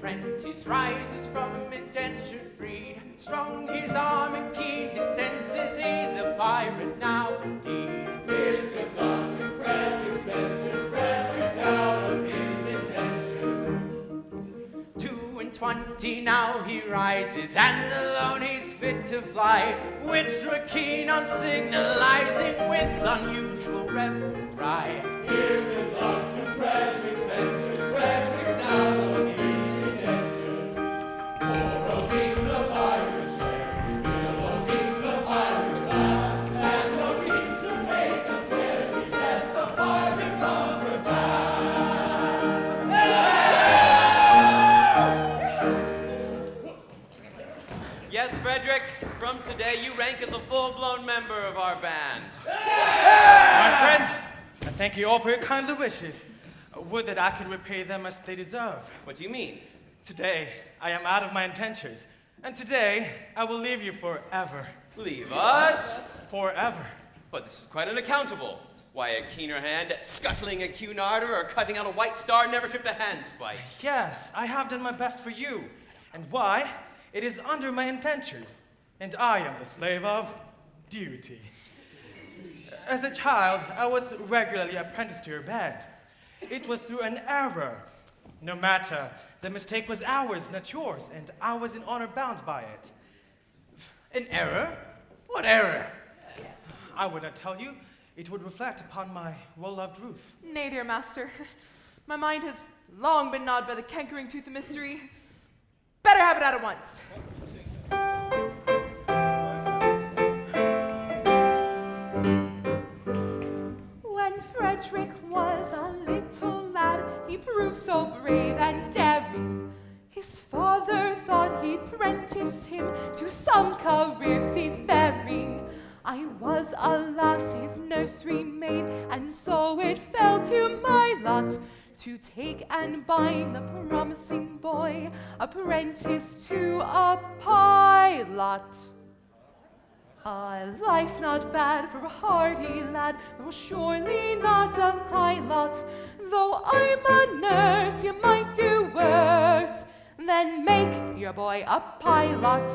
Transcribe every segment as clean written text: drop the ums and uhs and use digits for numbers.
apprentice rises from indenture freed. Strong his arm and keen his senses, he's a pirate now indeed. Here's good luck to Frederick's ventures, Frederick's out of his indentures. 22 now he rises, and alone he's fit to fly, which were keen on signalizing with unusual revelry. Here's good luck to Frederick's ventures, Frederick's out of his indentures. For a king the pirate share, a king the pirate glass, and a king to make us where we let the pirate lumber Yes, Frederick, from today you rank as a full-blown member of our band. My friends, I thank you all for your kindly wishes. Would that I could repay them as they deserve. What do you mean? Today, I am out of my indentures, and today I will leave you forever. Leave us? Forever. But this is quite unaccountable. Why, a keener hand at scuttling a cunard or cutting out a white star never tripped a handspike. Yes, I have done my best for you. And why? It is under my indentures, and I am the slave of duty. As a child, I was regularly apprenticed to your band. It was through an error. No matter, the mistake was ours, not yours, and I was in honor bound by it. An error? What error? I would not tell you. It would reflect upon my well-loved roof. Nay, dear master. My mind has long been gnawed by the cankering tooth of mystery. Better have it out at once. When Frederick was a little lad, he proved so brave and daring. His father thought he'd prentice him to some career seafaring. I was, alas, his nursery maid, and so it fell to my lot to take and bind the promising boy apprentice to a pilot. A life not bad for a hardy lad, though surely not a high lot. Though I'm a nurse, you might do worse than make your boy a pilot.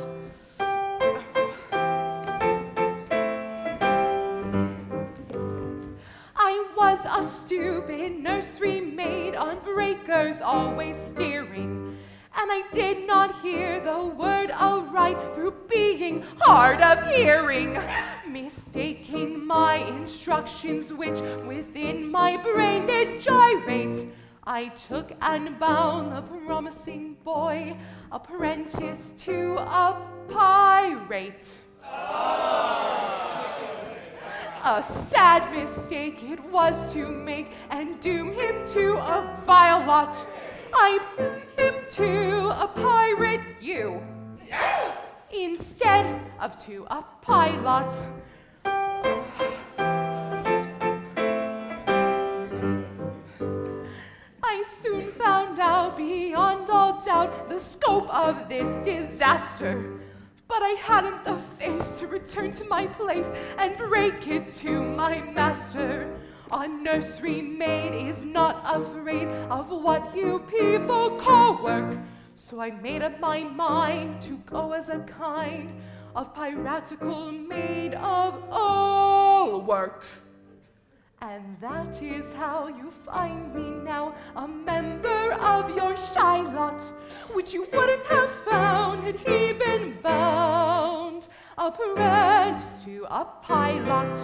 I was a stupid nursery maid on breakers always steering, and I did not hear the word aright through being hard of hearing, mistaking my instructions which within my brain did gyrate. I took and bound the promising boy apprentice to a pirate. A sad mistake it was to make and doom him to a vile lot. I put him to a pirate, you, instead of to a pilot. I soon found out beyond all doubt the scope of this disaster. But I hadn't the face to return to my place and break it to my master. A nursery maid is not afraid of what you people call work. So I made up my mind to go as a kind of piratical maid of all work. And that is how you find me now, a member of your shy lot, which you wouldn't have found had he been bound apprentice to a pilot.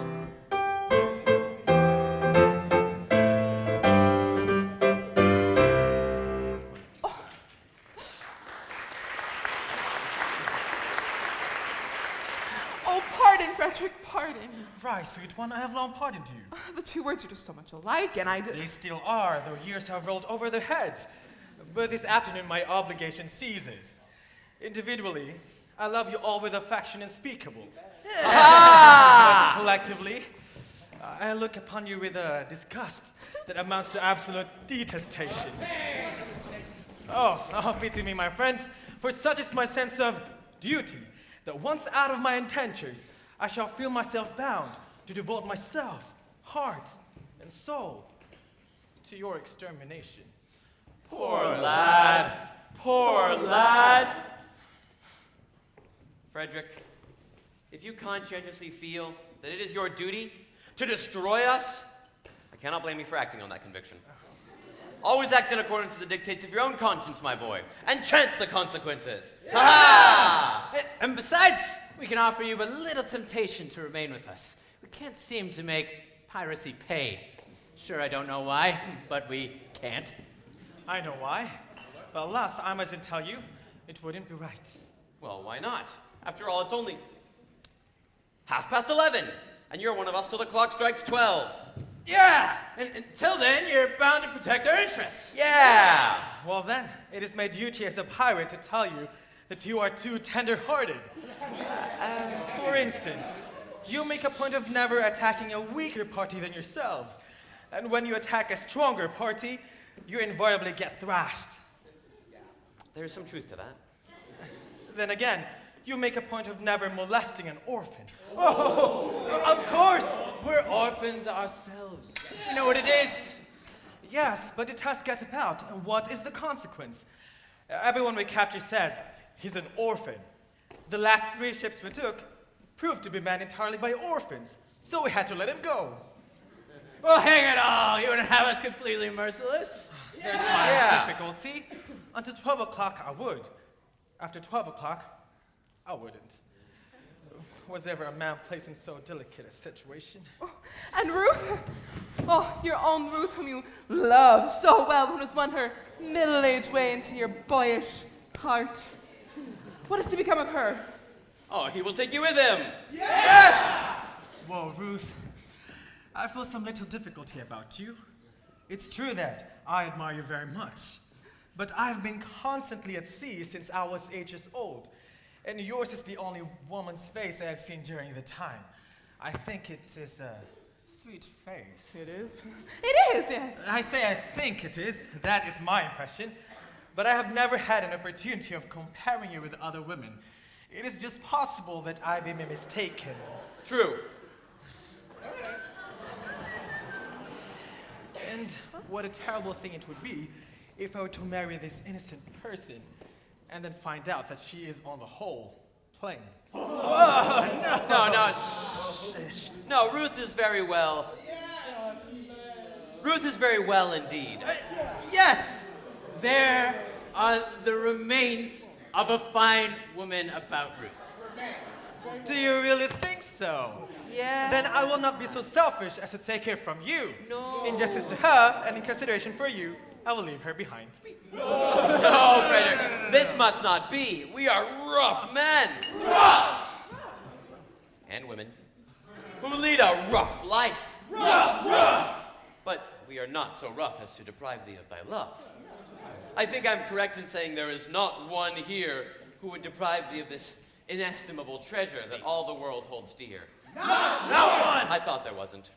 Oh, pardon, Frederick, pardon. Right, sweet one, I have long pardoned you. The two words are just so much alike, and They still are, though years have rolled over their heads. But this afternoon my obligation ceases. Individually, I love you all with affection unspeakable. But collectively, I look upon you with a disgust that amounts to absolute detestation. Oh, pity me, my friends, for such is my sense of duty, that once out of my indentures, I shall feel myself bound to devote myself, heart, and soul to your extermination. Poor lad. Poor lad. Frederick, if you conscientiously feel that it is your duty to destroy us, I cannot blame you for acting on that conviction. Always act in accordance with the dictates of your own conscience, my boy, and chance the consequences. Yeah. Ha-ha! And besides, we can offer you but little temptation to remain with us. We can't seem to make piracy pay. Sure, I don't know why, but we can't. I know why. But alas, I mustn't tell you, it wouldn't be right. Well, why not? After all, it's only 11:30, and you're one of us till the clock strikes 12. Yeah! And until then, you're bound to protect our interests. Yeah! Well then, it is my duty as a pirate to tell you that you are too tender-hearted. For instance, you make a point of never attacking a weaker party than yourselves. And when you attack a stronger party, you invariably get thrashed. There's some truth to that. Then again, you make a point of never molesting an orphan. Oh, of course! We're orphans ourselves. You know what it is? Yes, but it has get about, and what is the consequence? Everyone we capture says, he's an orphan. The last 3 ships we took proved to be manned entirely by orphans, so we had to let him go. Well, hang it all! You wouldn't have us completely merciless? There's my difficulty. Until 12 o'clock, I would. After 12 o'clock, I wouldn't. Was ever a man placed in so delicate a situation? Oh, and Ruth? Oh, your own Ruth, whom you love so well, who has won her middle-aged way into your boyish heart. What is to become of her? Oh, he will take you with him. Yes! Whoa, Ruth. I feel some little difficulty about you. It's true that I admire you very much, but I've been constantly at sea since I was 8 years old, and yours is the only woman's face I have seen during the time. I think it is a sweet face. It is. It is, yes. I say I think it is. That is my impression. But I have never had an opportunity of comparing you with other women. It is just possible that I may be mistaken. True. And what a terrible thing it would be if I were to marry this innocent person and then find out that she is, on the whole, plain. No. Shh. No, Ruth is very well. Ruth is very well indeed. Yes! There are the remains of a fine woman about Ruth. Do you really think so? Yeah. Then I will not be so selfish as to take her from you. No. In justice to her and in consideration for you, I will leave her behind. No, Frederick, this must not be. We are rough men. Rough! And women who lead a rough life. Rough! But we are not so rough as to deprive thee of thy love. I think I'm correct in saying there is not one here who would deprive thee of this inestimable treasure that all the world holds dear. Not one! I thought there wasn't.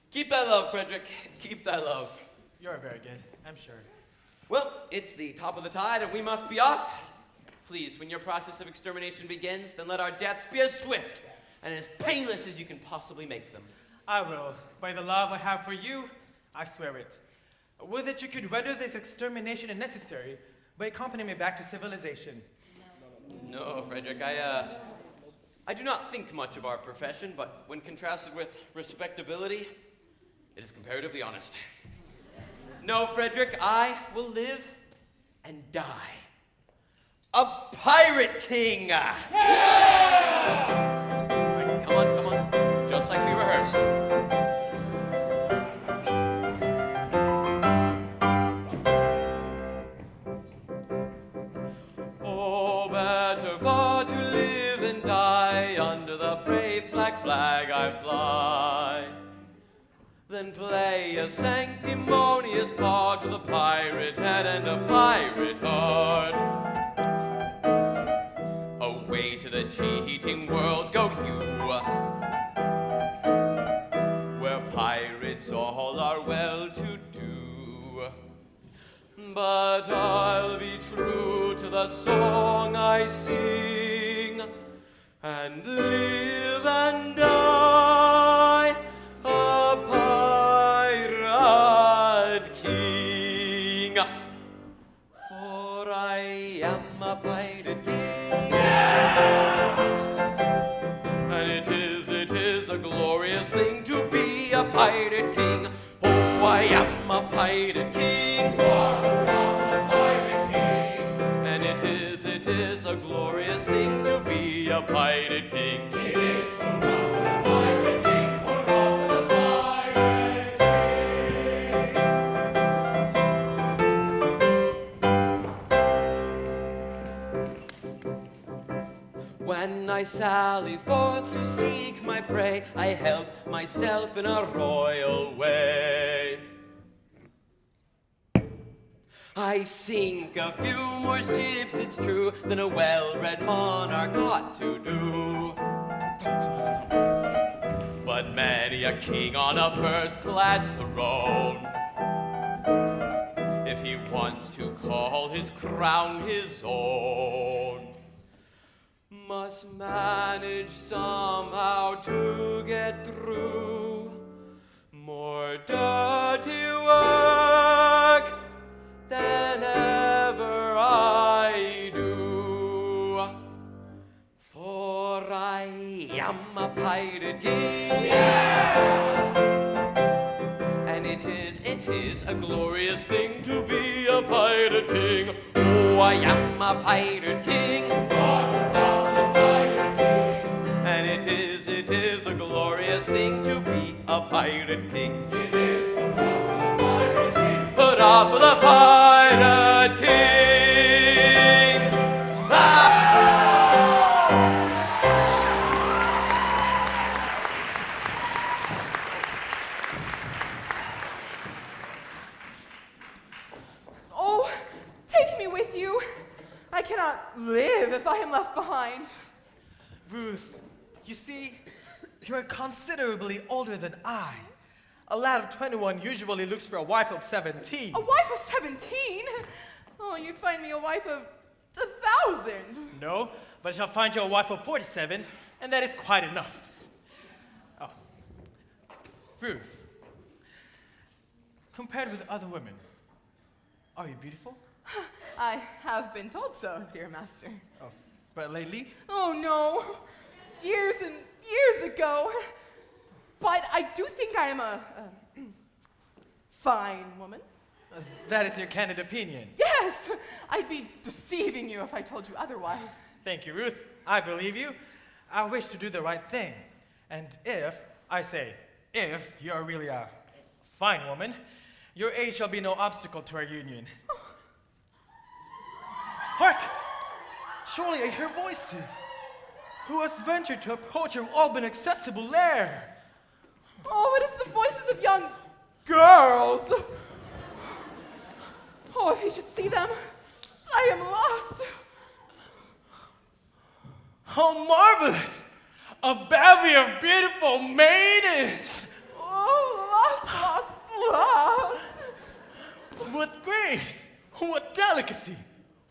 Keep thy love, Frederick. Keep thy love. You're very good, I'm sure. Well, it's the top of the tide, and we must be off. Please, when your process of extermination begins, then let our deaths be as swift and as painless as you can possibly make them. I will. By the love I have for you, I swear it. With it, you could render this extermination unnecessary by accompanying me back to civilization. No, Frederick, I do not think much of our profession, but when contrasted with respectability, it is comparatively honest. No, Frederick, I will live and die a pirate king! Yeah! Come on, just like we rehearsed. Oh, better far to live and die under the brave black flag I fly than play a sanctimonious part with a pirate head and a pirate heart. Away to the cheating world go you, where pirates all are well to do. But I'll be true to the song I sing and live and die a pirate king. For I be a pirate king. It is hurrah for the pirate king, hurrah for the pirate king. When I sally forth to seek my prey, I help myself in a royal way. I sink a few more ships, it's true, than a well-bred monarch ought to do. But many a king on a first-class throne, if he wants to call his crown his own, must manage somehow to get through more dirty work than ever I do. For I am a pirate king. Yeah! And it is a glorious thing to be a pirate king. Oh, I am a pirate king. And it is a glorious thing to be a pirate king. It is hurrah for the pirate king. Hurrah for the pirate king! Oh, take me with you. I cannot live if I am left behind. Ruth, you see, you're considerably older than I. A lad of 21 usually looks for a wife of 17. A wife of 17? Oh, you'd find me a wife of 1,000. No, but I shall find you a wife of 47, and that is quite enough. Oh. Ruth, compared with other women, are you beautiful? I have been told so, dear master. Oh, but lately? Oh no, years and years ago. But I do think I am a fine woman. That is your candid opinion. Yes, I'd be deceiving you if I told you otherwise. Thank you, Ruth. I believe you. I wish to do the right thing. And if you're really a fine woman, your age shall be no obstacle to our union. Hark! Surely I hear voices. Who has ventured to approach your all-but-accessible lair? Oh, it is the voices of young girls. Oh, if he should see them, I am lost. How marvelous! A bevy of beautiful maidens! Oh, lost. What grace! What delicacy!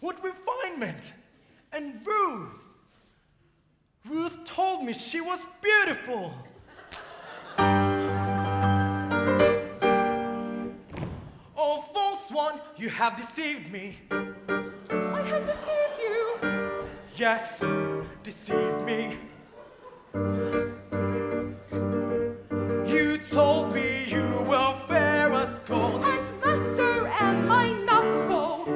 What refinement! And Ruth told me she was beautiful. Oh, false one, you have deceived me. I have deceived you. Yes, deceived me. You told me you were fair as gold, And master, am I not so?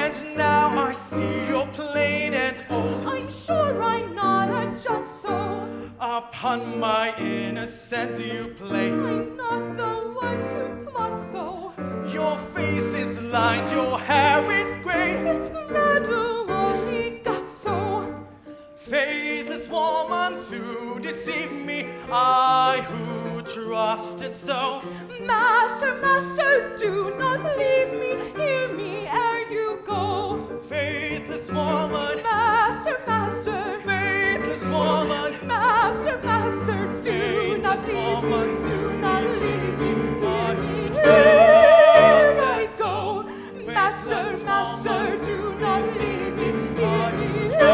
and now I see you're plain and old. I'm sure I'm not a jot so. Upon my innocence you play. I'm not the one to plot so. Your face is lined, your hair is gray. It's gradual, only got so. Faithless woman to deceive me, I who trusted so. Master, do not leave me. Hear me ere you go. Faithless woman, Master, faithless woman, Master, do not leave me. Do not leave me. Hear me I ere I go. Master, do not leave me. Hear me ere I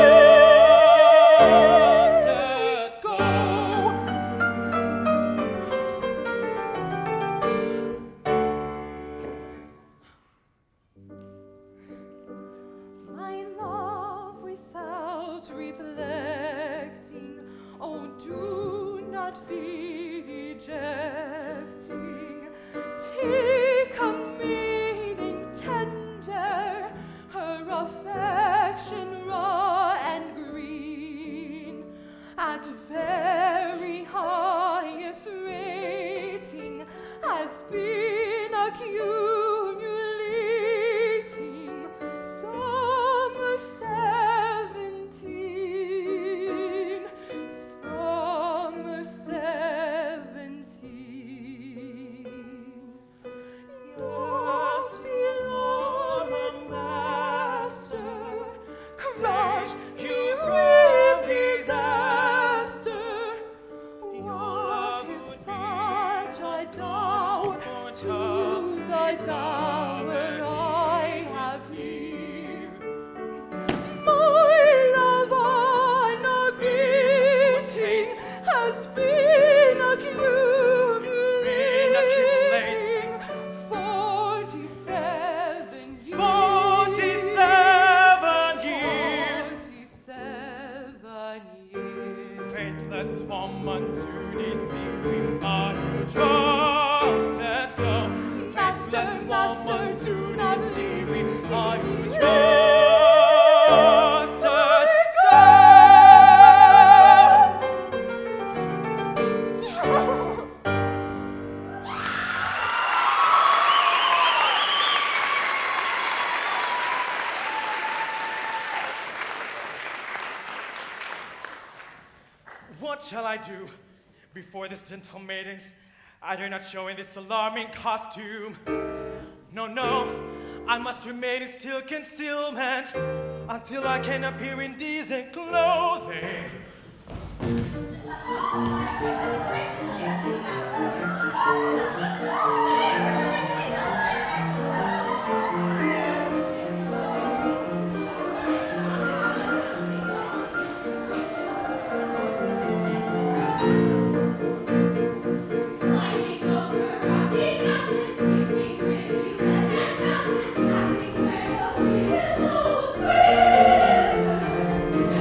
go. My love That very highest rating has been accumulating summer 17, summer 17. Just below the master, crushed he from disaster. What is such a dower to the dower I have here? My love unabating has been accumulating 47 years. 47 years. 47 years. Faithless woman to deceive me, are you just as so? Faithless woman to deceive me, are you just as so? What shall I do before this gentle maidens? I dare not show in this alarming costume. No, no, I must remain in still concealment until I can appear in decent clothing. Climbing over rocky mountains, sweeping rivulets and mountains, passing where the willows quiver,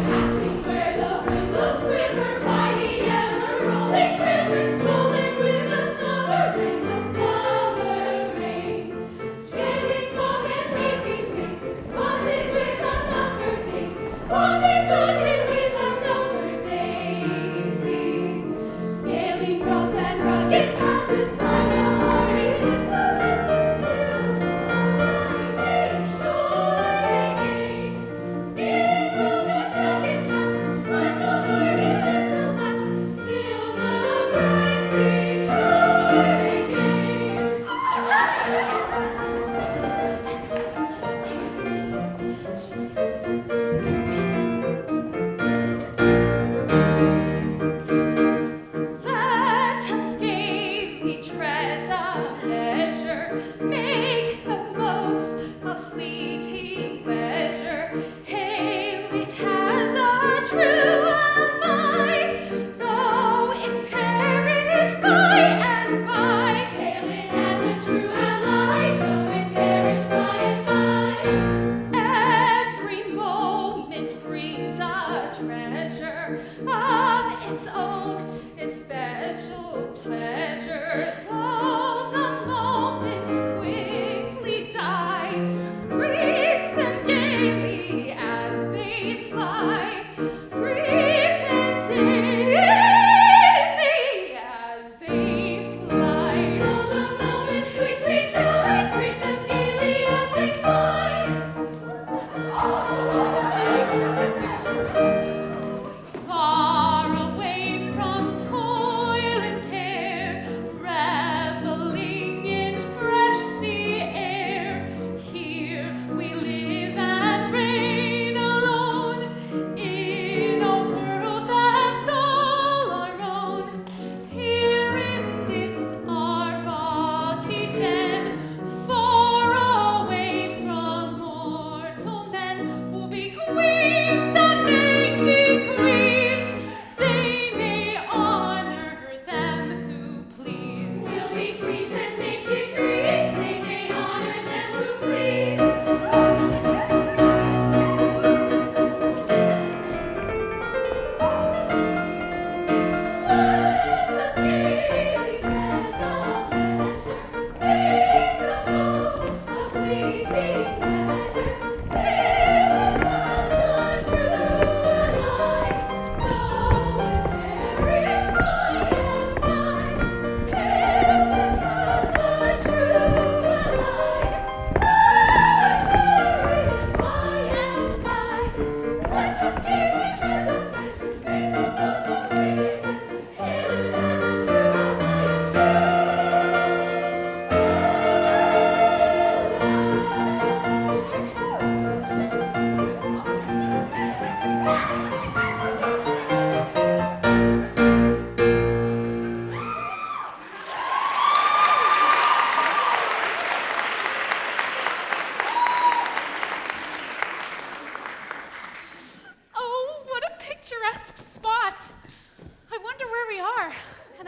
passing where the willows quiver by the ever-rolling river, swollen with the summer rain, scaling long and leafy daisies, spotted with unnumbered daisies, spotted, dotted with unnumbered daisies. Scaling rough and rugged passes, climb the hardy influences till the rising shore again. Scaling rough and rugged passes, climb the hardy little lasses till the rising shore Let us gaily tread the measure, make the most of fleeting pleasure. Hail it as a true ally, though it perish by and by. Hail it as a true ally, though it perish by and by. Every moment brings a treasure of its own especial pleasure, though the moments quickly die. Greet them gaily as they fly. Greet them gaily as they fly. Though the moments quickly die, greet them gaily as they fly. Far away from toil and care,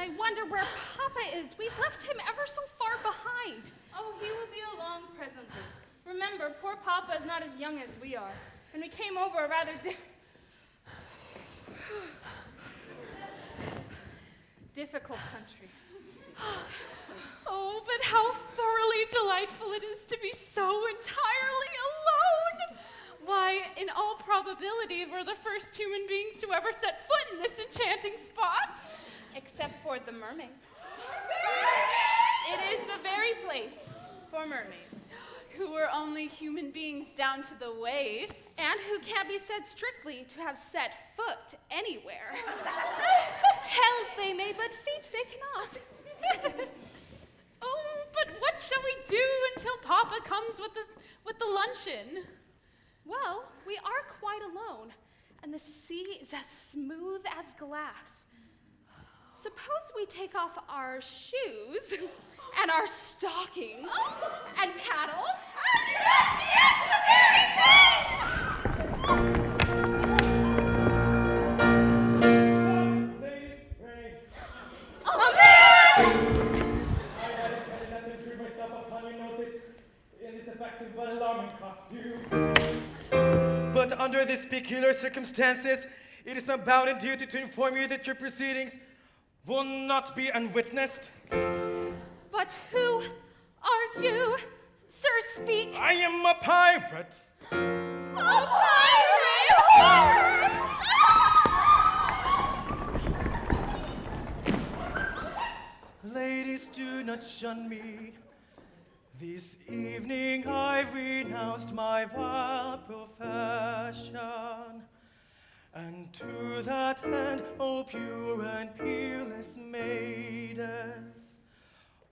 I wonder where Papa is. We've left him ever so far behind. Oh, he will be along presently. Remember, poor Papa is not as young as we are, and we came over a rather difficult country. Oh, but how thoroughly delightful it is to be so entirely alone! Why, in all probability, we're the first human beings to ever set foot in this enchanting spot. Except for the mermaids. It is the very place for mermaids. Who are only human beings down to the waist. And who can't be said strictly to have set foot anywhere. Tails they may, but feet they cannot. Oh, but what shall we do until Papa comes with the luncheon? Well, we are quite alone, and the sea is as smooth as glass. Suppose we take off our shoes and our stockings and paddle. Ladies, pray. Oh, man! I had intended not to intrude myself upon your notice in this effective but alarming costume. But under these peculiar circumstances, it is my bounden duty to inform you that your proceedings will not be unwitnessed. But who are you? Sir, speak. I am a pirate. A pirate! Ladies, do not shun me. This evening I've renounced my vile profession. And to that end, O pure and peerless maidens,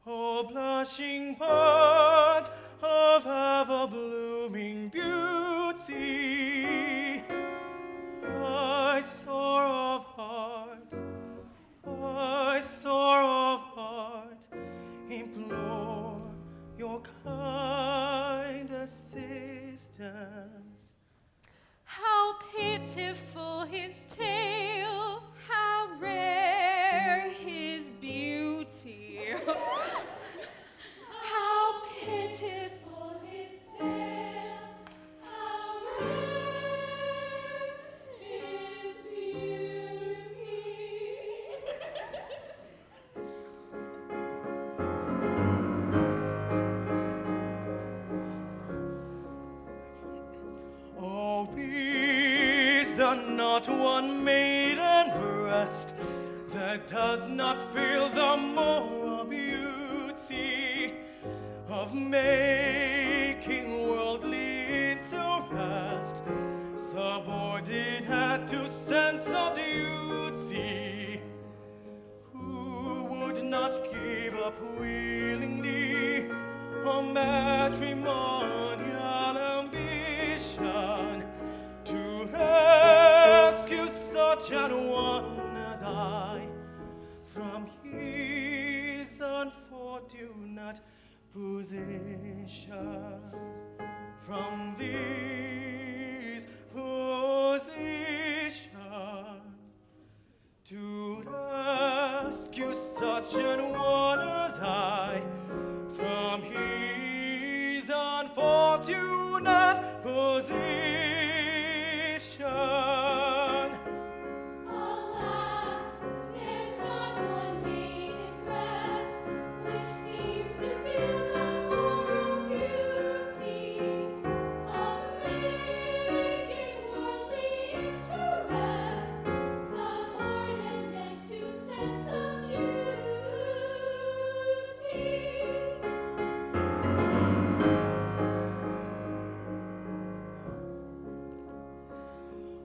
O blushing buds of ever-blooming beauty, I sore of heart, implore your kind assistance. How pitiful his tale, How rare his beauty. How pitiful his tale. How rare his beauty. Oh, is there not one maiden breast that does not feel the moral beauty of making worldly interest subordinate to sense of duty? Who would not give up willingly a matrimonial ambition to rescue such an one as I from his unfortunate position? From this position, to rescue such an one as I from his unfortunate position. Alas, there's not one maiden breast which seems to feel the moral beauty of making worldly interest subordinate to sense of duty.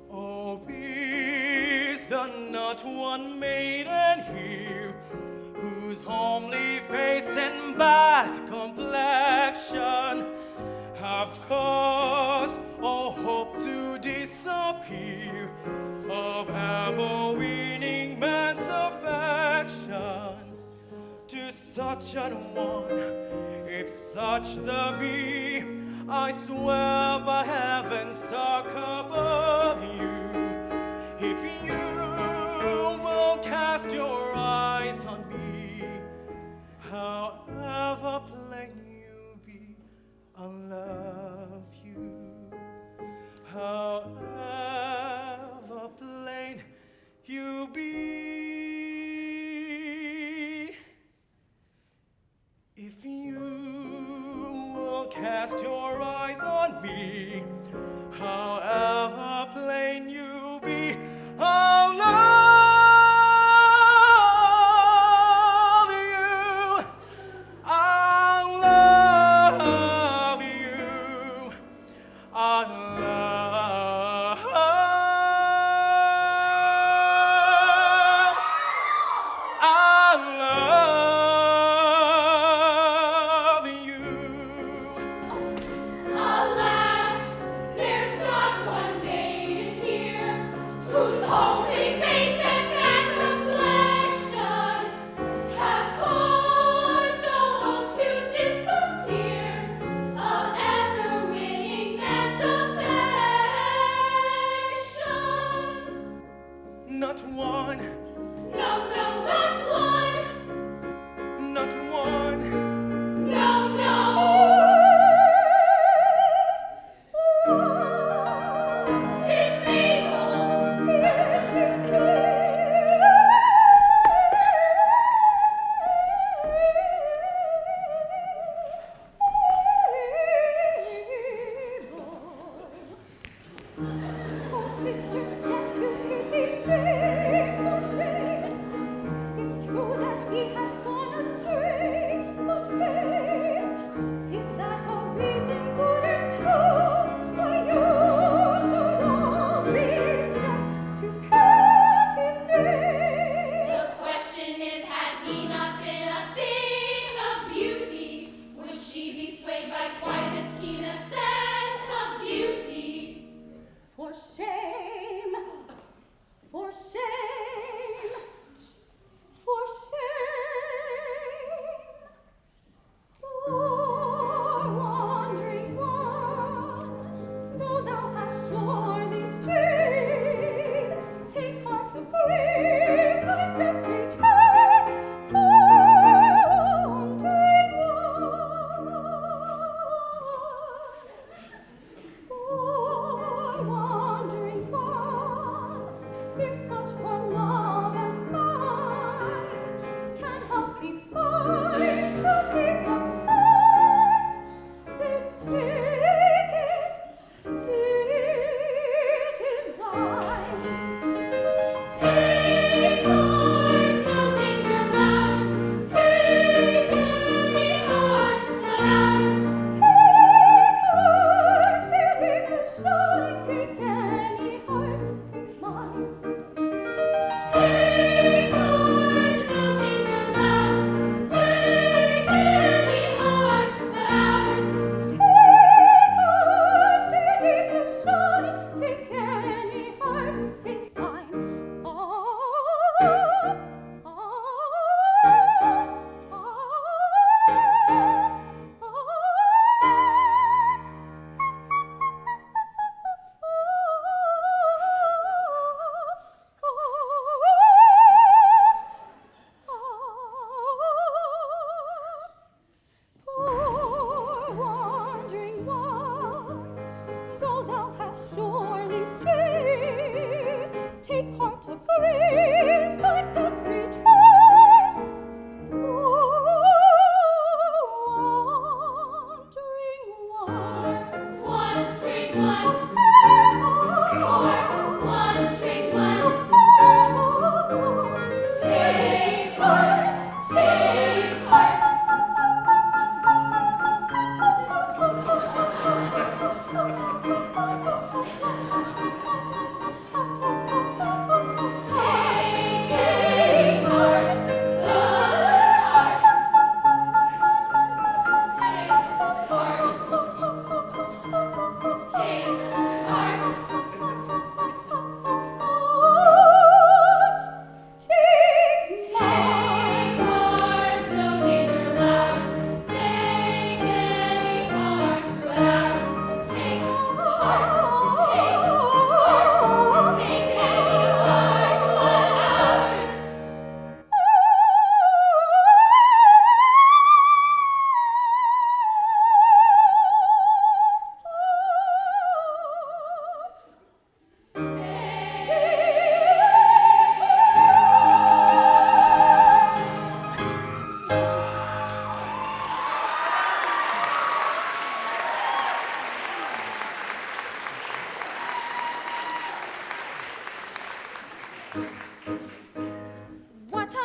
Oh, is there not one maiden here whose homely face and bad complexion have caused all hope to disappear of ever-winning man's affection? To such an one, if such there be, I swear by heaven's ark above you, if you will cast your eyes on you be? If you will cast your eyes on me, however plain you be, I'll love you. I'll love you. I'll love you. Alas, there's not one maiden here whose homely face and bad complexion have caused all hope to disappear of ever-winning man's affection. Not one, No, no, not one. not one. No, no. 'Tis Mabel. Oh, sisters, deaf to pity's painful shame, it's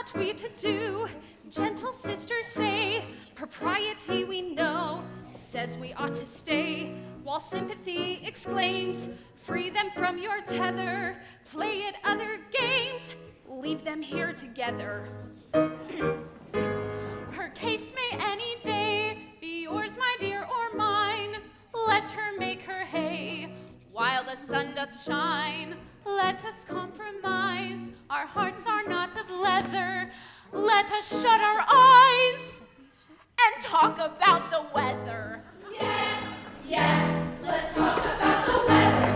ought we to do? Gentle sisters say, propriety we know, says we ought to stay, while sympathy exclaims, free them from your tether, play at other games, leave them here together. Her case may any day be yours, my dear, or mine. Let her make her hay while the sun doth shine. Let us compromise, our hearts are not of leather. Let us shut our eyes and talk about the weather. Yes, yes, let's talk about the weather.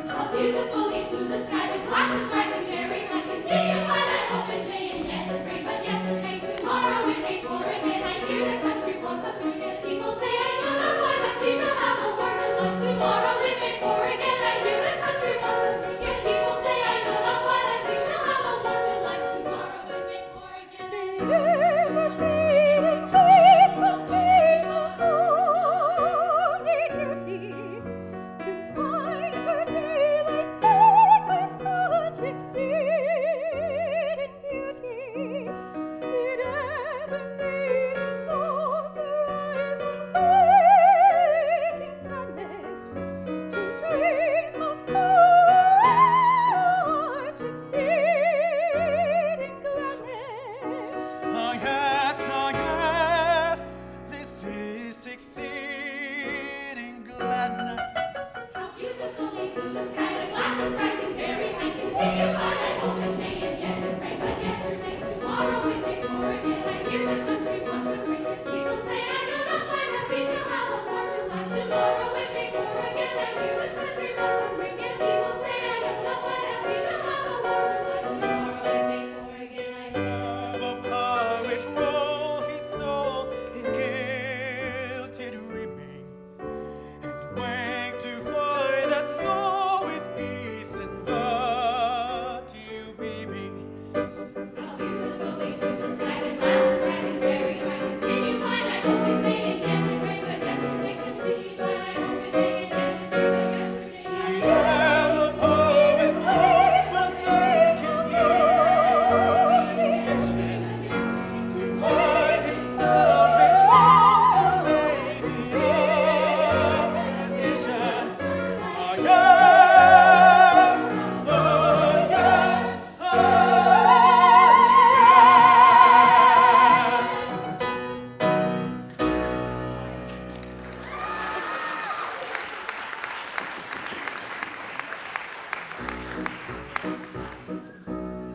How beautifully blue the sky, the glasses rising very high. Continue fine, I hope it may, and yet it rain, but yesterday, tomorrow it may pour again. I hear the country wants a forget. People say I know not why, but we shall have a war tonight. Tomorrow it may pour again. I hear the country wants a forget. People say I know not why, that we shall have a war tonight. Tomorrow it may pour again. Never fading faithful days of holy duty, to find her daylight make with such exceeding beauty. Did ever maiden close her eyes on waking Sundays, to dream of such exceeding gladness? Ah yes, this is exceeding gladness. How beautifully blue the sky, the glasses rising very high. Continue fine, I hope it may, and yet it rain, but yesterday, tomorrow it may pour again. I hear the country wants a break. People say I know not why, that we shall have a war tonight. Tomorrow it may pour again. I hear the country wants a break. And people say I know not why, that we shall have a war tonight. Tomorrow it may pour again. I hear The poet roll his soul in guilty dreaming, and wake to find that soul with peace and virtue beaming. how beautifully blue the sky, the glasses rising very high. Continue fine, I hope it may, and yet it rain, but yesterday. Continue fine, I hope it may, and yet it rain, but yesterday. Yeah, the poet would forsake his station, to find himself betrothed to a lady of position. Ah yes,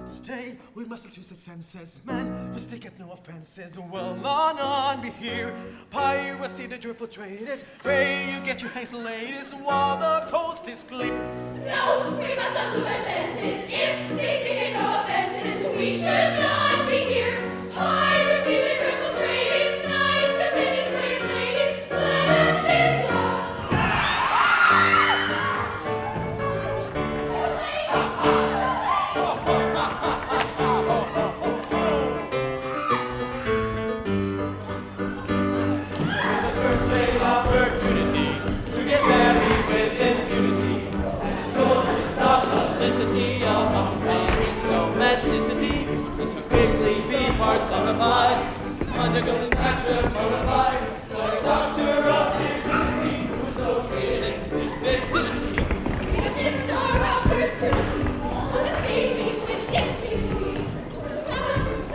Stay, we must use the senses, man. You still get no offenses. Well, on, be here. Piracy, the joyful trade is. Pray you get your hazel ladies while the coast is clear. No, we mustn't lose our senses. If they see no offenses, we should not be here. Piracy, the triple trade is nice, but many brave ladies, let us kiss all. First rate opportunity to get married with impunity. Publicity of reigning domesticity. This would quickly be personified. Conjugal matrimonified. For a doctor of dignity who's located in this vicinity. We have missed our opportunity of escaping with impunity.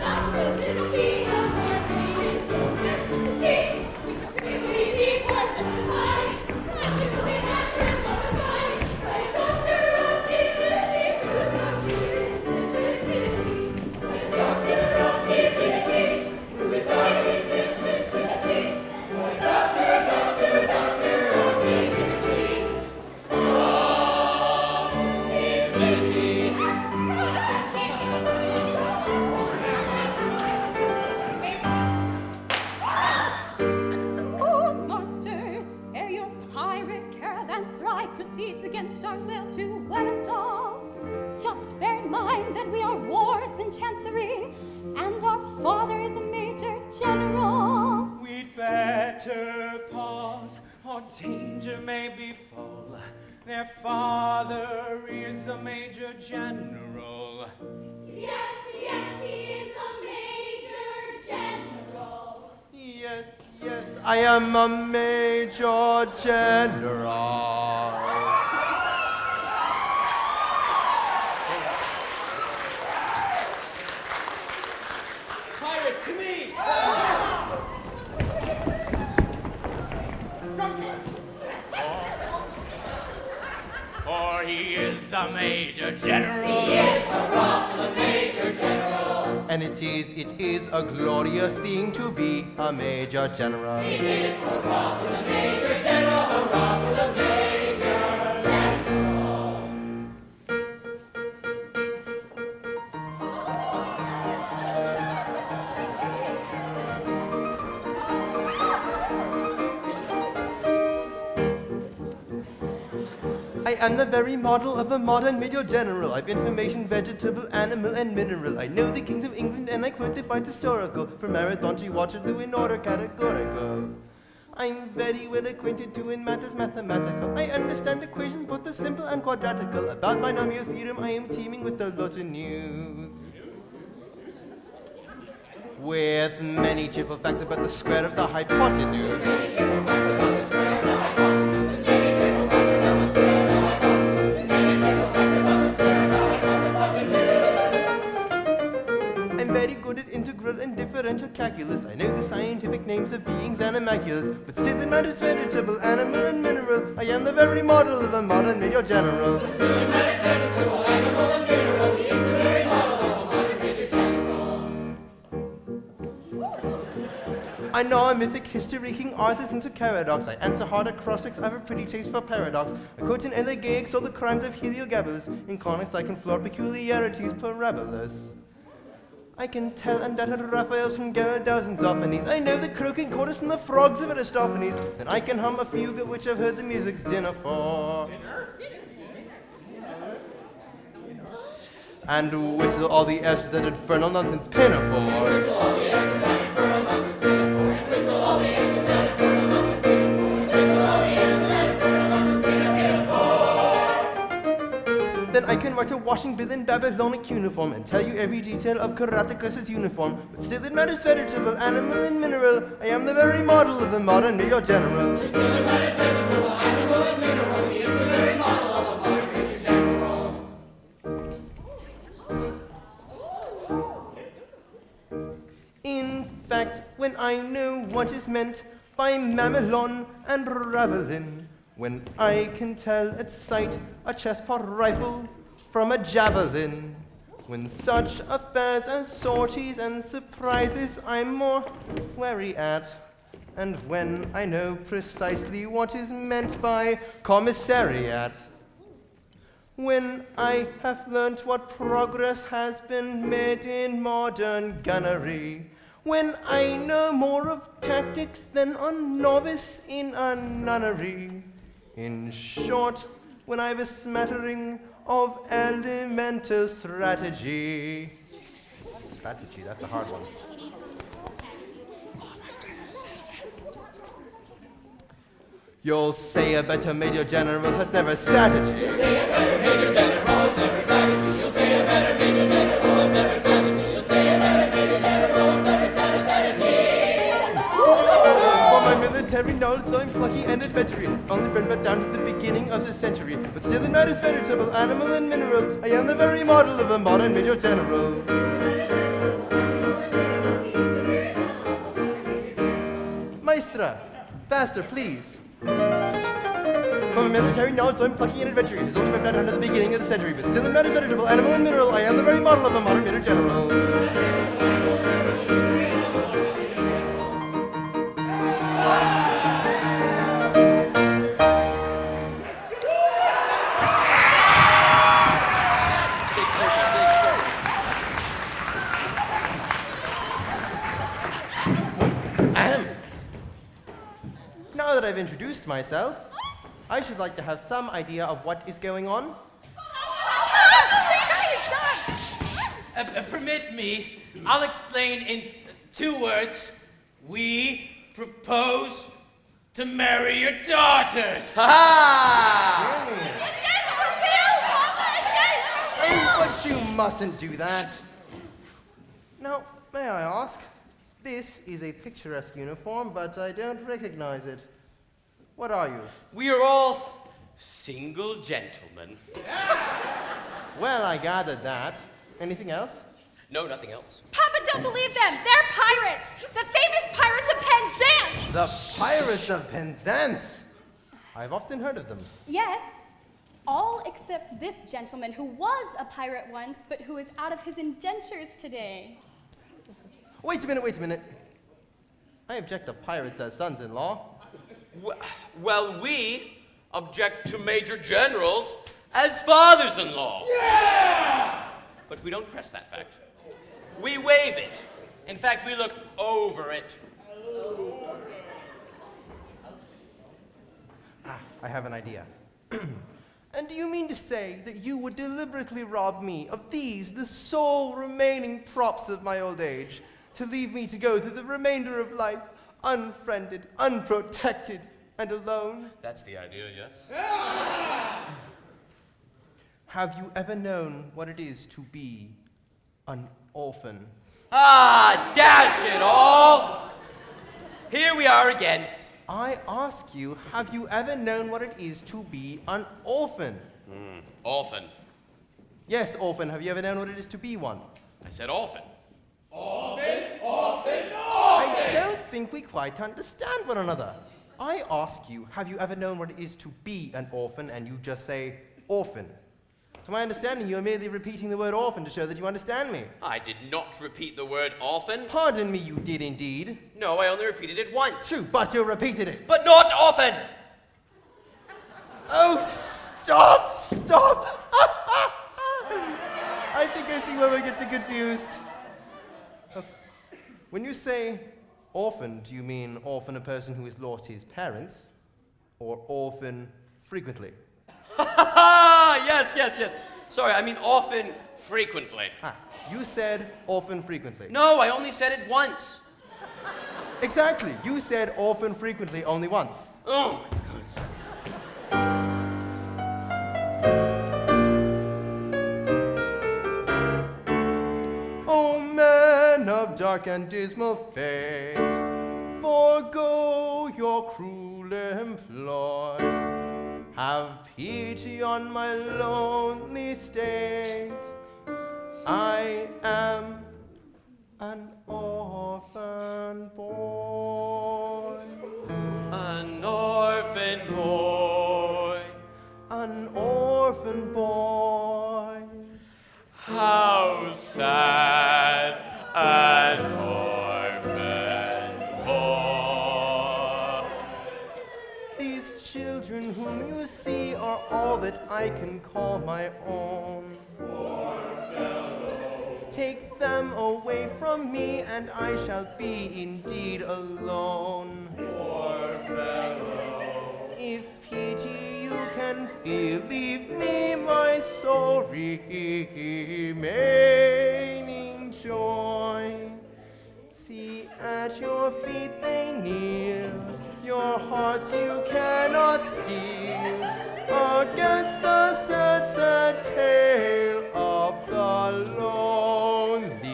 Publicity of our reigning domesticity. We shall quickly be personified. Conjugally matrimonified. By a doctor of dignity who's located in this vicinity. By a doctor of dignity who resides in this vicinity. By a doctor of dignity. Old monsters, ere your pirate caravanserai proceeds against our will to wed us all, just bear in mind that we are wards in chancery, and our father is a major general. We'd better pause, or danger may befall. Their father is a major general. Yes, yes, he is a major general. Yes, yes, I am a major general. Pirates, to me! For he is a major general. And it is a glorious thing to be a major general. I am the very model of a modern major general. I've information, vegetable, animal, and mineral. I know the kings of England and I quote the fights historical, from Marathon to Waterloo in order categorical. I'm very well acquainted too in matters mathematical. I understand equations both the simple and quadratical. About binomial theorem I am teeming with a lot of news. With many cheerful facts about the square of the hypotenuse. I'm very good at integral and differential calculus. I know the scientific names of beings and animalculous, but still in matters vegetable, animal, and mineral, I am the very model of a modern major general. I know a mythic history, King Arthur's and Sir Caradox. I answer hard acrostics, I have a pretty taste for paradox. I quote in elegiacs all the crimes of Heliogabalus. In conics I can floor peculiarities parabolous. I can tell undoubted Raphaels from Garadows and Zophanies. I know the croaking chorus from the frogs of Aristophanes. Then I can hum a fugue at which I've heard the music's dinner for. And whistle all the airs to that infernal nonsense pinafore. Then I can write a washing bill in Babylonic uniform and tell you every detail of Caraticus's uniform. But still it matters vegetable, animal, and mineral. I am the very model of a modern major general. In fact, when I know what is meant by Mamelon and Ravelin, when I can tell at sight a chestpot rifle from a javelin, when such affairs as sorties and surprises I'm more wary at, and when I know precisely what is meant by commissariat, when I have learnt what progress has been made in modern gunnery, when I know more of tactics than a novice in a nunnery. In short, when I've a smattering of elemental strategy. Strategy, that's a hard one. You'll say a better major general has never strategy. You'll say a better major general has never strategy. You'll say a better major general has never strategy. You'll say a better major general has never strategy. For my military knowledge, so I'm plucky and adventurous. It's only been but down to the beginning of the century. But still it matters vegetable, animal, and mineral. I am the very model of a modern major general. Maestra, faster, please. For my military knowledge, so I'm plucky and adventurous. It's only been down to the beginning of the century. But still it matters vegetable, animal, and mineral. I am the very model of a modern major general. Now that I've introduced myself, I should like to have some idea of what is going on. Permit me, I'll explain in 2 words. We propose to marry your daughters. Ha ha! What you mustn't do that. Now, may I ask? This is a picturesque uniform, but I don't recognize it. What are you? We are all single gentlemen. Well, I gathered that. Anything else? No, nothing else. Papa, don't believe them. They're pirates. The famous pirates of Penzance. The Pirates of Penzance! I've often heard of them. Yes, all except this gentleman who was a pirate once, but who is out of his indentures today. Wait a minute. I object to pirates as sons-in-law. Well, we object to major generals as fathers-in-law. Yeah! But we don't press that fact. We waive it. In fact, we look over it. I have an idea. And do you mean to say that you would deliberately rob me of these, the sole remaining props of my old age, to leave me to go through the remainder of life unfriended, unprotected, and alone? That's the idea, yes. Have you ever known what it is to be an orphan? Ah, dash it all! Here we are again. I ask you, have you ever known what it is to be an orphan? Orphan. Yes, orphan. Have you ever known what it is to be one? I said orphan. I don't think we quite understand one another. I ask you, have you ever known what it is to be an orphan, and you just say orphan. To my understanding, you are merely repeating the word orphan to show that you understand me. I did not repeat the word orphan. Pardon me, you did indeed. No, I only repeated it once. True, but you repeated it. But not often! Oh, stop! I think I see where we're getting confused. When you say orphan, do you mean orphan a person who has lost his parents, or orphan frequently? Yes. Sorry, I mean often, frequently. You said orphan frequently. No, I only said it once. Exactly. You said orphan frequently only once. Oh, O men of dark and dismal fate, forego your cruel employ. Have pity on my lonely state. I am an orphan boy. An orphan boy. An orphan boy. How sad an orphan boy. These children whom you see are all that I can call my own. Poor fellow. Take them away from me, and I shall be indeed alone. Poor fellow. If pity you can feel, leave me my sole remaining joy. See, at your feet they kneel, your hearts you cannot steal, against the sad tale of the lonely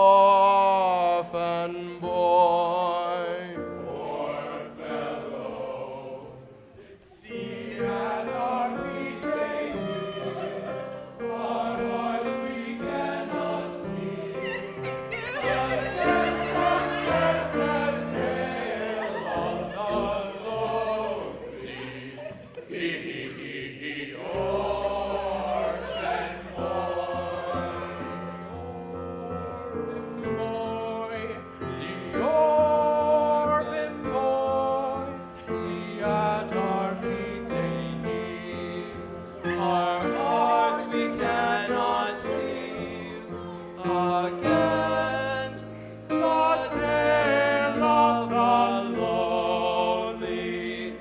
orphan boy. Poor fellow. See at our feet they kneel, our hearts we cannot steal, against the sad tale of the lonely orphan boy. The orphan boy, see at our feet they kneel, our hearts we cannot steal, against the tale of the lonely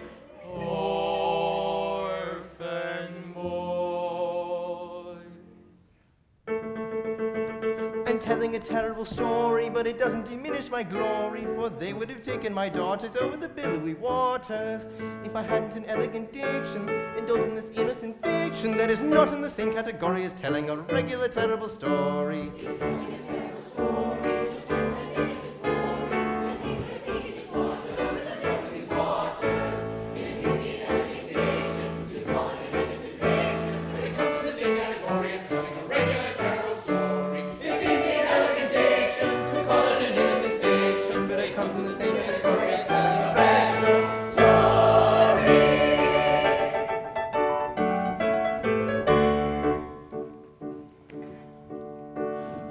orphan boy. I'm telling a terrible story, but it doesn't diminish my glory, for they would have taken my daughters over the billowy waters if I hadn't an elegant diction in indulge in this innocent fiction that is not in the same category as telling a regular terrible story.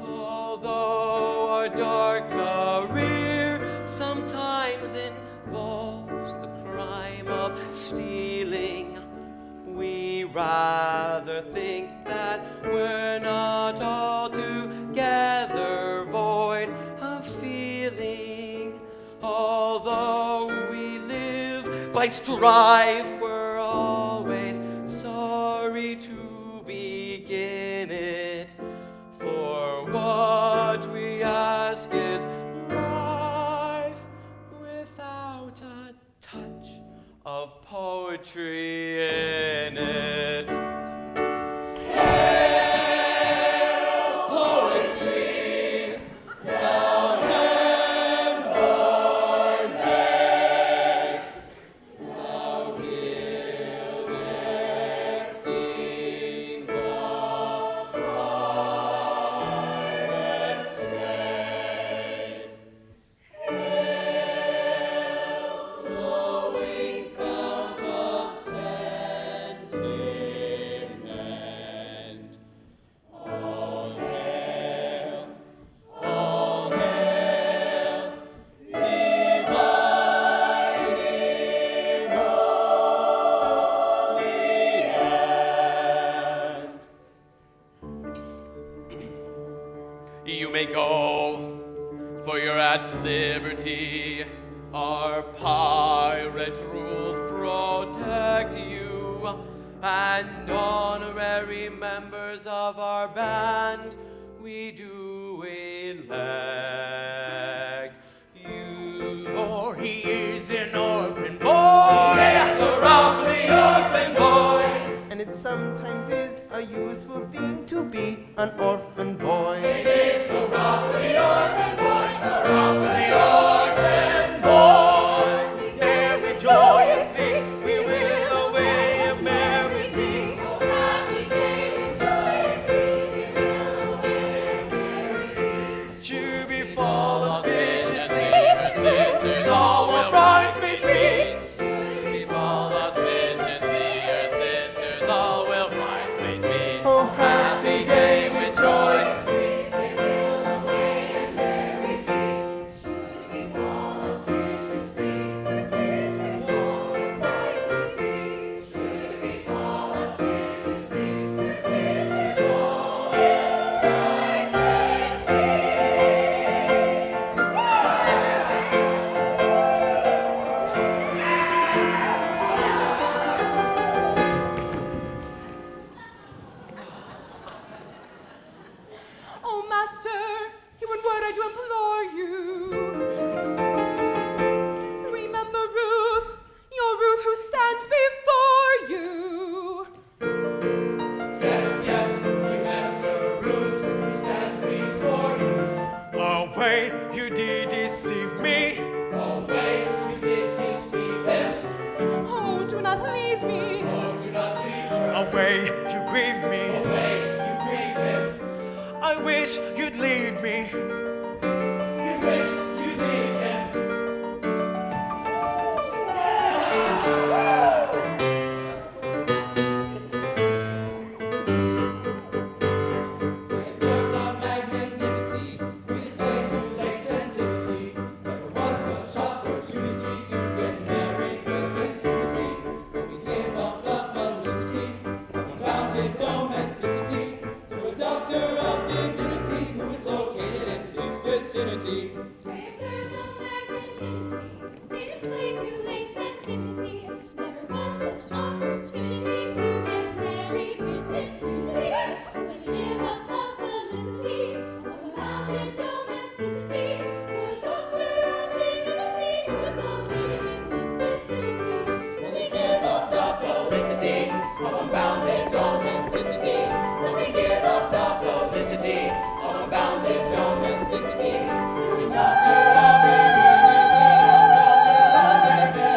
Although our dark career sometimes involves the crime of stealing, we rather think that we're not altogether void of feeling. Although we live by strife, we're always sorry to begin it. For what we ask is life without a touch of poetry in it. Hail poetry, thou hand-born babe, thou wieldest in the brightest day. Hail, flowing fount of sentiment. All hail, divine emollients. You may go, for you're at liberty. Our pirate rules protect you, and honorary members of our band we do elect you. For he is an orphan boy. Yes, a roughly orphan boy. And it sometimes is a useful thing to be an orphan boy. It is a roughly orphan boy, a roughly orphan boy. Every joyous day we will away a merry day. Oh, happy day, joyous day, we will To be full auspiciously, Her sisters all will bridesmaids be. People auspiciously, your sisters all will bridesmaids be. Oh, happy day with joy. Oh, master, hear one word I do implore you. Remember Ruth, your Ruth who stands before you. Yes, yes, remember Ruth stands before you. Away, you did deceive me. Away, you did deceive him. Oh, do not leave me. Oh, do not leave her. Away, you grieve me. Away, you grieve him. I wish you'd leave me. You wish you'd leave him. We observe the magnanimity, we displace to lace and dignity. Never was such opportunity to get married with impunity. When we give up the felicity of unbounded domesticity to a doctor of divinity who is located in the of unbounded domesticity. When we give up the felicity of unbounded domesticity, the doctor of divinity, doctor of divinity,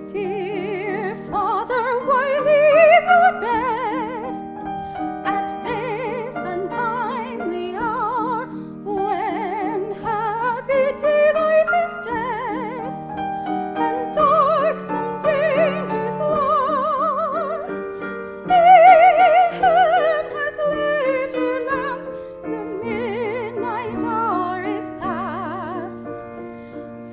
Dear Father, why leave your bed at this untimely hour, when happy daylight is dead and darksome dangers lurk? Spain has lit her lamp, the midnight hour is past.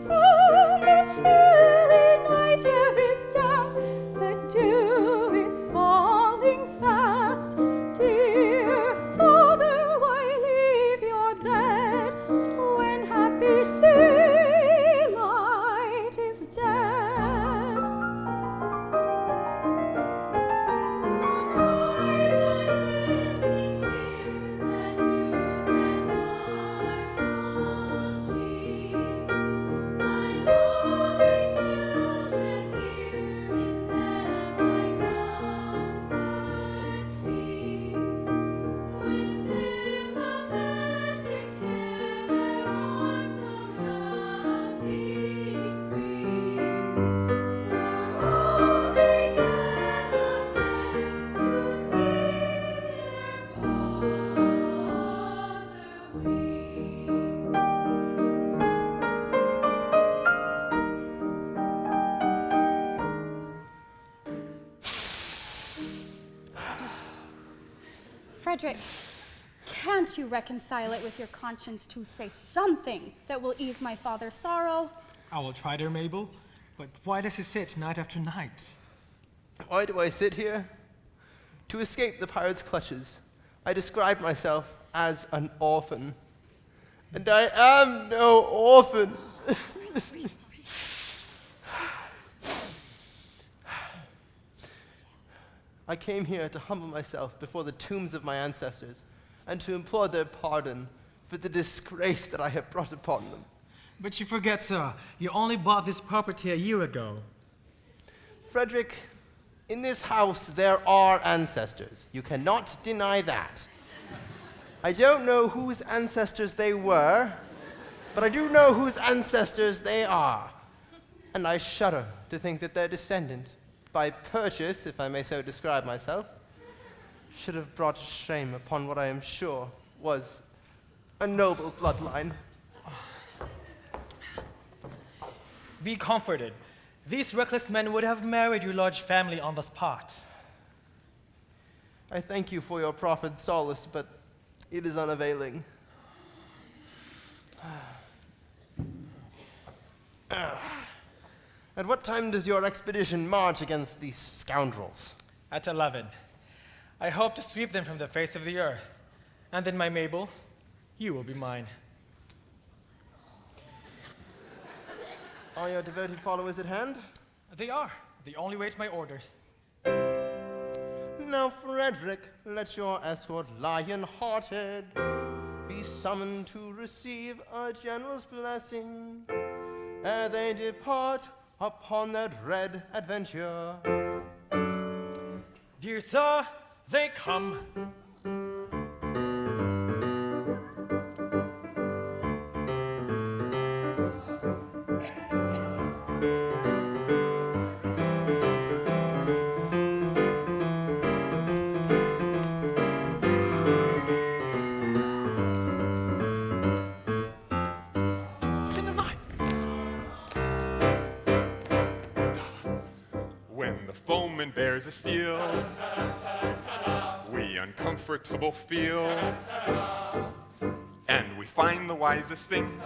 On the chilly night air is damp, the dew is falling fast. Dear Father, why leave your bed when happy daylight is dead? Frederick, can't you reconcile it with your conscience to say something that will ease my father's sorrow? I will try, dear Mabel, but why does he sit night after night? Why do I sit here? To escape the pirate's clutches, I described myself as an orphan. And I am no orphan. I came here to humble myself before the tombs of my ancestors and to implore their pardon for the disgrace that I have brought upon them. But you forget, sir, you only bought this property a year ago. Frederick, In this house, there are ancestors. You cannot deny that. I don't know whose ancestors they were, but I do know whose ancestors they are. And I shudder to think that their descendant, by purchase, if I may so describe myself, should have brought shame upon what I am sure was a noble bloodline. Be comforted. These reckless men would have married your large family on the spot. I thank you for your proffered solace, but it is unavailing. At what time does your expedition march against these scoundrels? At 11. I hope to sweep them from the face of the earth. And then, my Mabel, you will be mine. Are your devoted followers at hand? They are. They only wait my orders. Now, Frederick, let your escort, lion-hearted, be summoned to receive a general's blessing ere they depart upon their dread adventure. Dear sir, they come. When the foeman bears a steel, we uncomfortable feel, and we find the wisest thing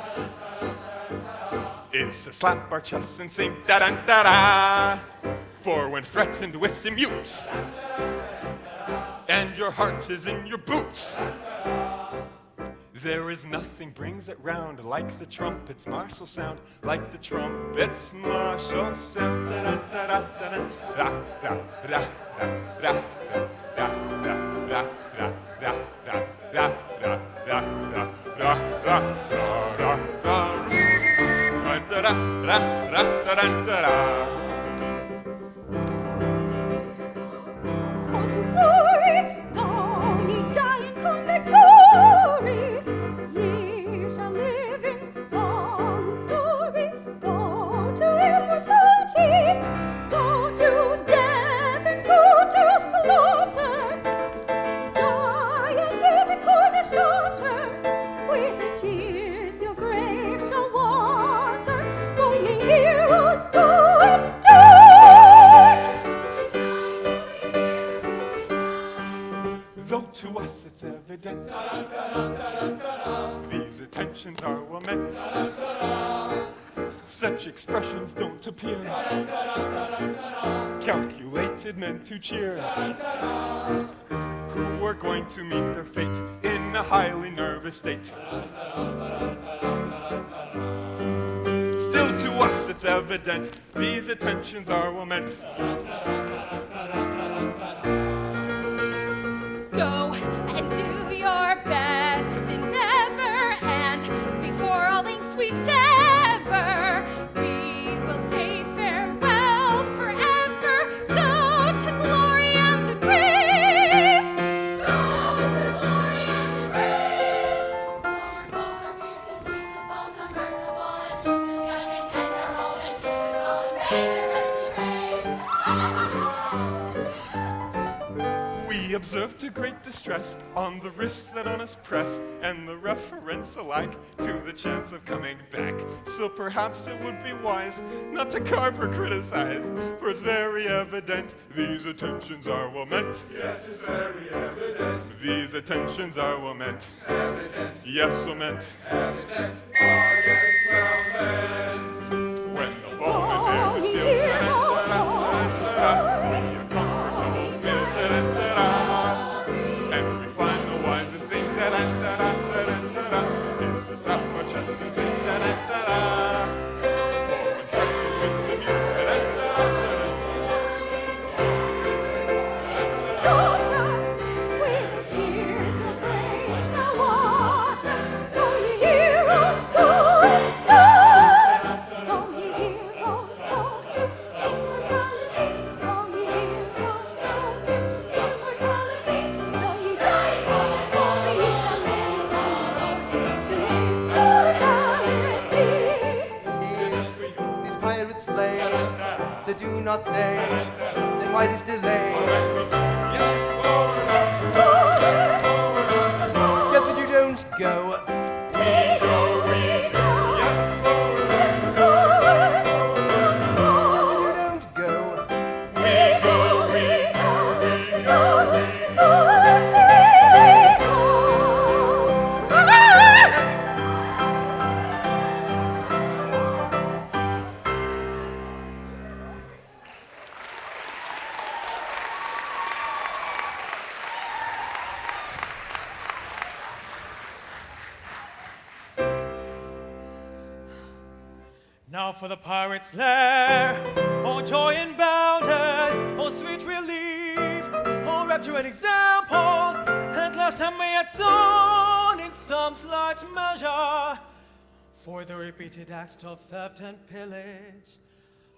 is to slap our chests and sing da-da-da-da. For when threatened with immute, and your heart is in your boots, there is nothing brings it round like the trumpet's martial sound, like the trumpet's martial sound. Don't you worry, though ye die in combat glory, ye shall live in song and story. Go to immortality, go to death, and go to slaughter. Die and live a Cornish daughter, with her tears your grave shall water. Go, ye heroes, go and die. Though to us it's evident these attentions are well meant, such expressions don't appear, calculated meant to cheer, who are going to meet their fate in a highly nervous state. Still to us it's evident these attentions are well meant. Go and do your best endeavor, and before all links we sever, we will say farewell forever. Go to glory and the grave. Go to glory and the grave. Your bones are fierce and truth is false, unmerciful, and truth is kind and tenderful, and truth is all in vain. We observe to great distress on the risks that on us press, and the reference alike to the chance of coming back. So perhaps it would be wise not to carp or criticize, for it's very evident these attentions are well meant. Yes, it's very evident. These attentions are well meant. Evident. Yes, well meant. Evident. Ah, yes, well meant. When the foeman bears a steel, we a comfortable feel, and we find the wisest thing, is to slap our chests and sing, for when threatened with the mute, Daughter, with tears your grave shall water. Go, ye heroes, go and die. Go, ye heroes, go to immortality. Go, ye heroes, stay, then why this delay? Yes, but you don't go. Now for the pirate's lair, oh joy unbounded, oh sweet relief, oh rapture and examples, at last I may atone in some slight measure for the repeated acts of theft and pillage,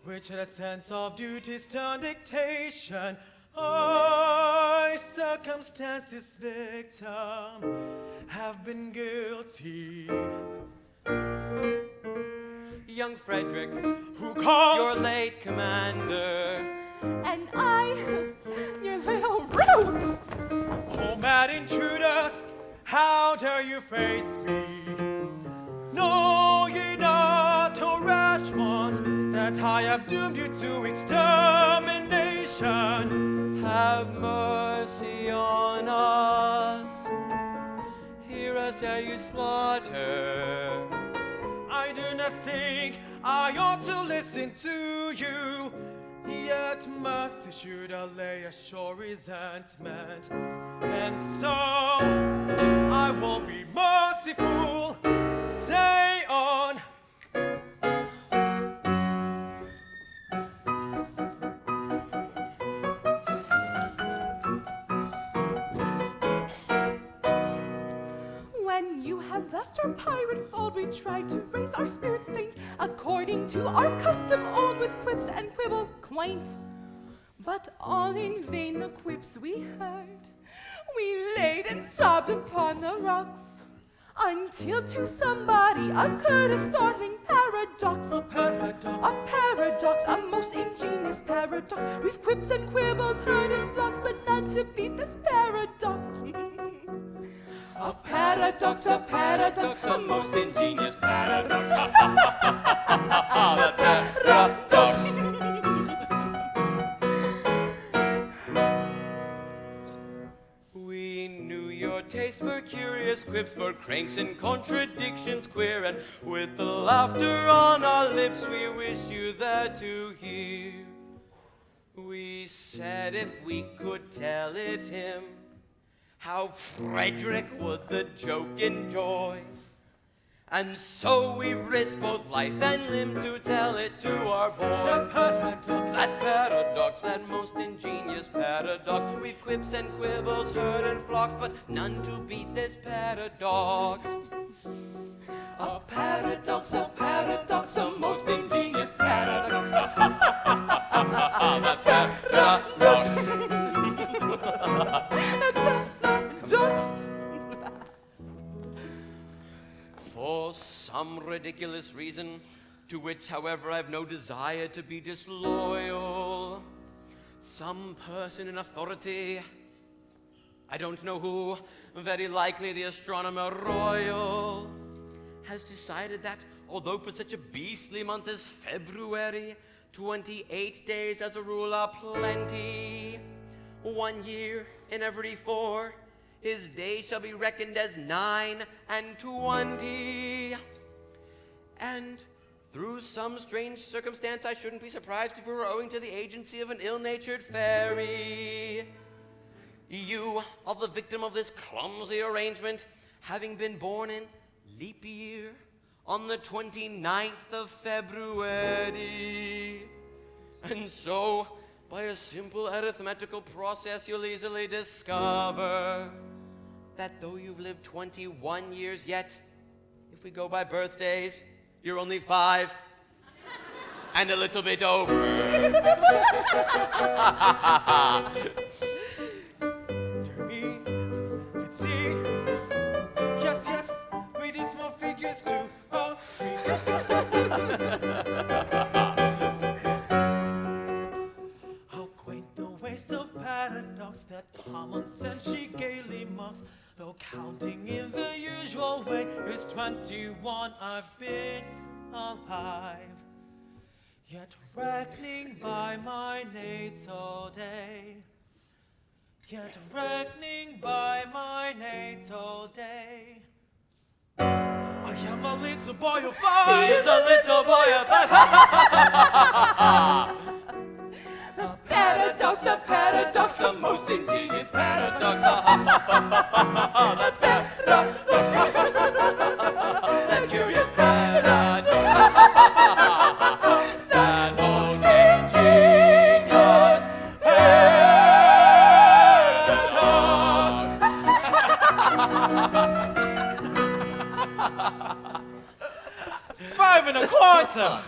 which at a sense of duty stern dictation, I, circumstances victim, have been guilty. Young Frederick, Who calls your late commander. And I, your little Ruth. Oh, mad intruders, how dare you face me? Know ye not, O rash ones, that I have doomed you to extermination? Have mercy on us. Hear us ere you slaughter. I do not think I ought to listen to you, yet mercy should allay a sure resentment. And so I will be merciful. Say on. When you had left our pirate fold, we tried to raise our spirits faint, according to our custom old, with quips and quibble quaint. But all in vain the quips we heard. We laid and sobbed upon the rocks, until to somebody occurred a startling paradox. A paradox. A paradox, a most ingenious paradox. We've quips and quibbles heard in flocks, but none to beat this paradox. A paradox, a most ingenious paradox. A paradox. We knew your taste for curious quips, for cranks and contradictions queer, and with the laughter on our lips, we wish you there to hear. We said if we could tell it him, how Frederick would the joke enjoy. And so we risked both life and limb to tell it to our boy. That most ingenious paradox. We've quips and quibbles heard in flocks, but none to beat this paradox. A paradox, a most ingenious paradox. That paradox. For some ridiculous reason, to which, however, I've no desire to be disloyal, some person in authority, I don't know who, very likely the astronomer royal, has decided that, although for such a beastly month as February, 28 days as a rule are plenty, 1 year in every 4, his days shall be reckoned as 9 and 20. And through some strange circumstance, I shouldn't be surprised if it were owing to the agency of an ill-natured fairy. You are the victim of this clumsy arrangement, having been born in leap year on the 29th of February. And so, by a simple arithmetical process, you'll easily discover that though you've lived 21 years yet, if we go by birthdays, you're only 5 and a little bit over. Derby, let's see. Yes, with these small figures too. Oh, that common sense she gaily mocks, though counting in the usual way. It's 21 I've been alive, yet reckoning by my natal day, yet reckoning by my natal day. I am a little boy of 5. He is a little boy of 5. A paradox, The most ingenious paradox. The curious paradox. That most ingenious paradox. 5 1/4.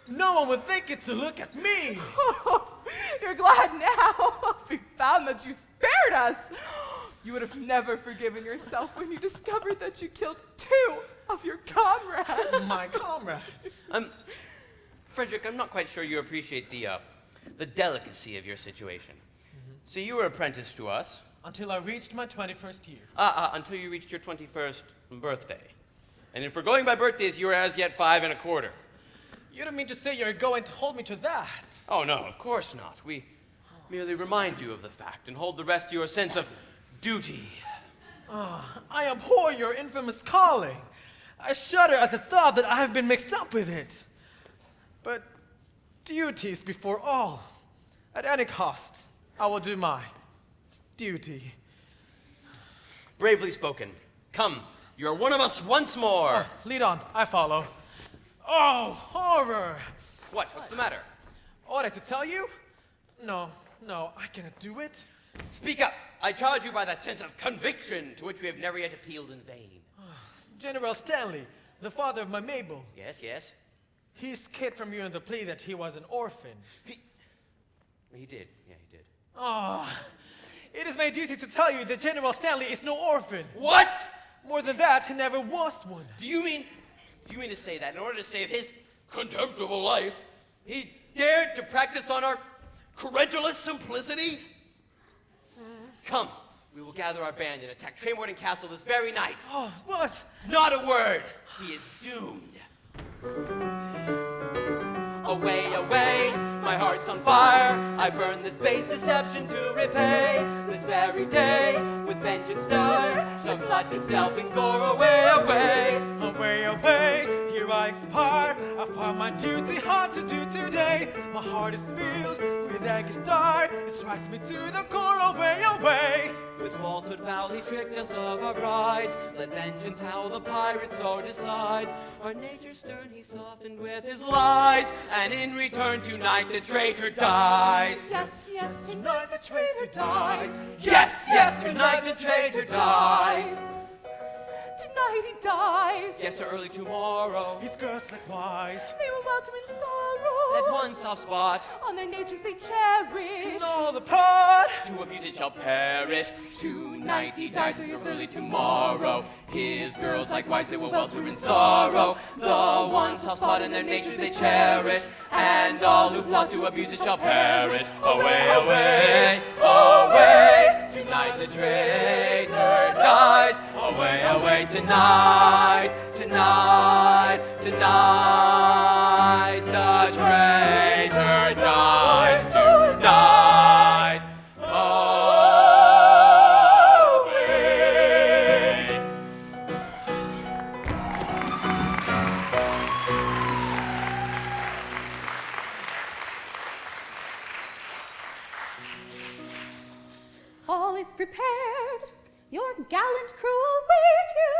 No one would think it to look at me. You're glad now we found that you spared us. You would have never forgiven yourself when you discovered that you killed 2 of your comrades. My comrades. Frederick, I'm not quite sure you appreciate the delicacy of your situation. So you were apprenticed to us. Until I reached my 21st year. Until you reached your 21st birthday. And if we're going by birthdays, you were as yet 5 1/4. You don't mean to say you're going to hold me to that? Oh, no, of course not. We merely remind you of the fact and hold the rest to your sense of duty. I abhor your infamous calling. I shudder at the thought that I have been mixed up with it. But duty is before all. At any cost, I will do my duty. Bravely spoken. Come, you're one of us once more. Lead on, I follow. Oh, horror! What? What's the matter? Ought I to tell you? No, I cannot do it. Speak up. I charge you by that sense of conviction to which we have never yet appealed in vain. General Stanley, the father of my Mabel. Yes, yes. He escaped from you on the plea that he was an orphan. He did. Yeah, he did. It is my duty to tell you that General Stanley is no orphan. What? More than that, he never was one. Do you mean to say that in order to save his contemptible life, he dared to practice on our credulous simplicity? Come, we will gather our band and attack Tremorton Castle this very night. Oh, what? Not a word. He is doomed. Away, away, my heart's on fire. I burn this base deception to repay. This very day, with vengeance dire, shall glut itself in gore. Away, away. Away, away, here I expire. I found my duty hard to do today. My heart is filled with anguish dire. It strikes me to the core. Away, away. With falsehood foul he tricked us of our brides. Let vengeance howl, the pirate so decides. Our nature stern he softened with his lies, and in return tonight the traitor dies. Yes, yes, tonight the traitor dies. Yes, yes, tonight the traitor dies. Tonight he dies. Yes, sir, early tomorrow. His girls likewise. They will welter in sorrow. That one soft spot, On their natures they cherish. And all the part. to abuse it shall perish. Tonight he dies, yes, sir, early tomorrow. His girls likewise, they will welter in sorrow. The one soft spot in their natures they cherish, and all who plot to abuse it shall perish. Away, away, away, tonight the traitor dies. Away, away, tonight, tonight, tonight, the traitor dies. Tonight, away. All is prepared. Your gallant crew await you.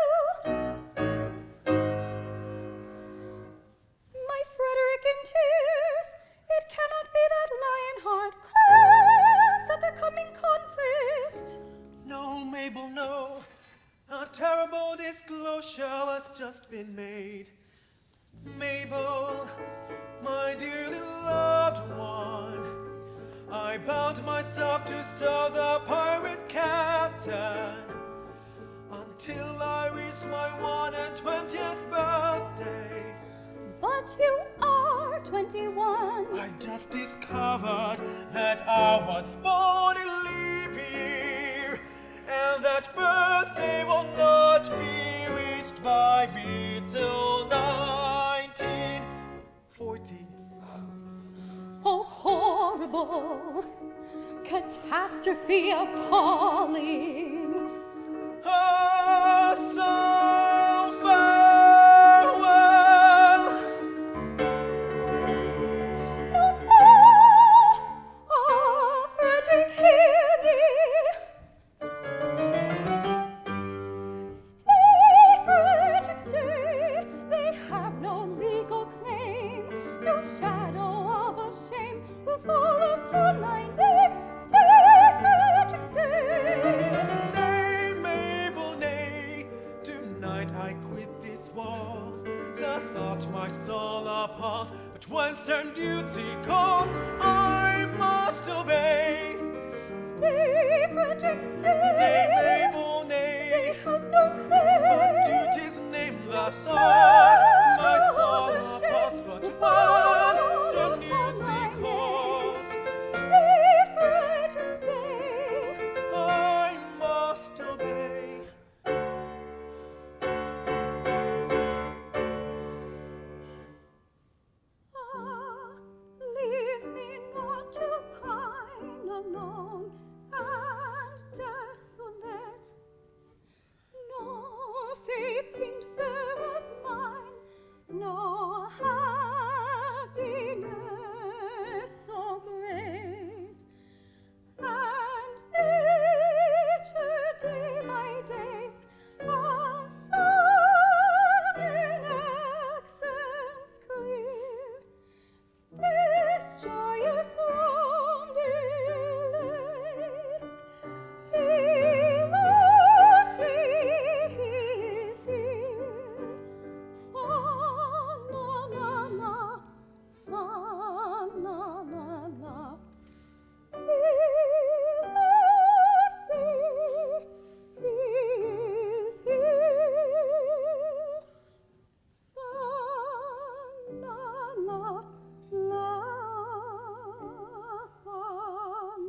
My Frederick in tears, it cannot be that Lionheart cries at the coming conflict. No, Mabel, no. A terrible disclosure has just been made. Mabel, my dearly loved one, I bound myself to serve the pirate captain until I reached my 21st birthday. But you are 21. I've just discovered that I was born in leap year, and that birthday will not be reached by me till 1940. Oh, horrible, catastrophe appalling. Ah, so farewell. Oh, Frederick, hear me. Stay, Frederick, stay. They have no legal claim. No shadow of a shame will fall upon thy name. Stay, Frederick, stay. Nay, Mabel, nay. Tonight I quit these walls. The thought my soul appalls, but when stern duty calls, I must obey. Stay, Frederick, stay. Nay, Mabel, They nay. have no claim. But duty's name the thought my soul appalls, but when stern duty calls, Stay, Frederick, stay. I must obey. Ah, leave me not to pine alone and desolate. Nor fate seemed fair as mine, nor happiness so great. And nature day by day has sung in accents clear this joyous roundelay. He loves thee, he is here. Fa la la la, fa la la la. He loves thee, he is here. Fa la la la, fa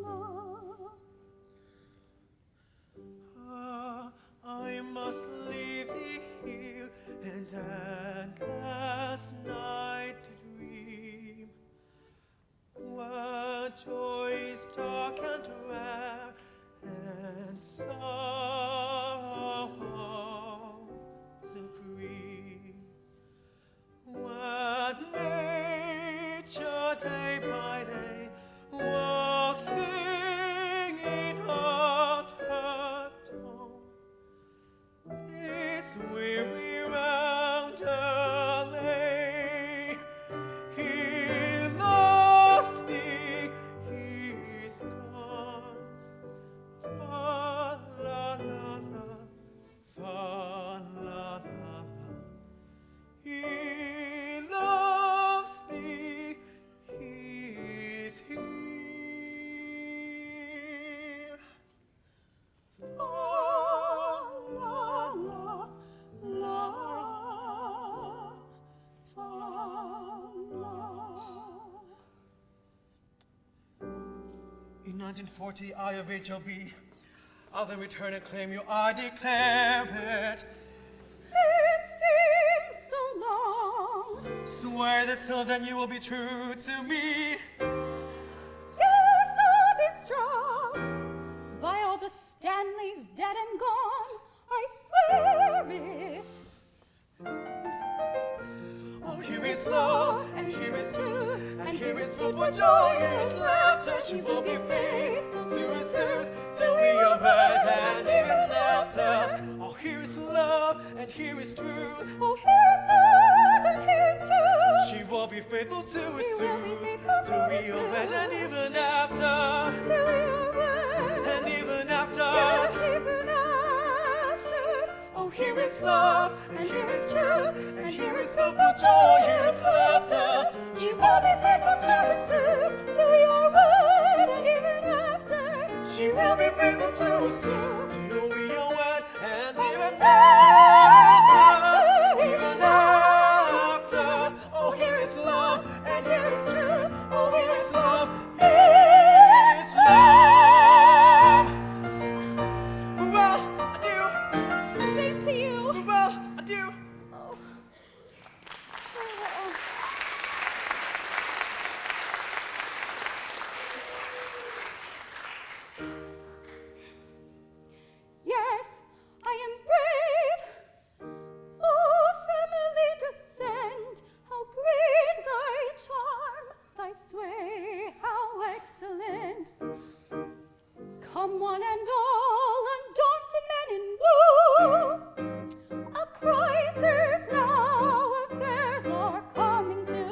la. Ah, I must leave thee here and at last night to dream what joys dark and rare and sorrow supreme. What nature day by day will sing in heart her tone. This weary roundelay, he loves thee, he is gone. Fa la la la, fa la la la. He loves thee, he is here. Fa la la la, fa la. In 1940, I of age shall be. I'll then return and claim you. I declare it. It seems so long. Swear that till then you will be true to me. Yes, I'll be strong. By all the Stanleys dead and gone, I swear it. Oh, here is love, and here is truth, and here is hope for joy, here is laughter. She will be faithful to his truth, till we are wed and even after. Oh, here is love, and here is truth. Oh, here is love, and here is truth. She will be faithful to his She will be truth, faithful till to we his are wed truth. and even after. Till we are wed, And even after. and even after. Oh, here is love, and here is truth, and here is hope for joy, here is laughter. She will be faithful to his truth, till we are wed, and even after. She will be faithful to his truth, till we are wed and even after. Even after. Oh, here is love, and here is truth. Oh, here is love, here is love. and all undaunted men in woe. A crisis now, affairs are coming to.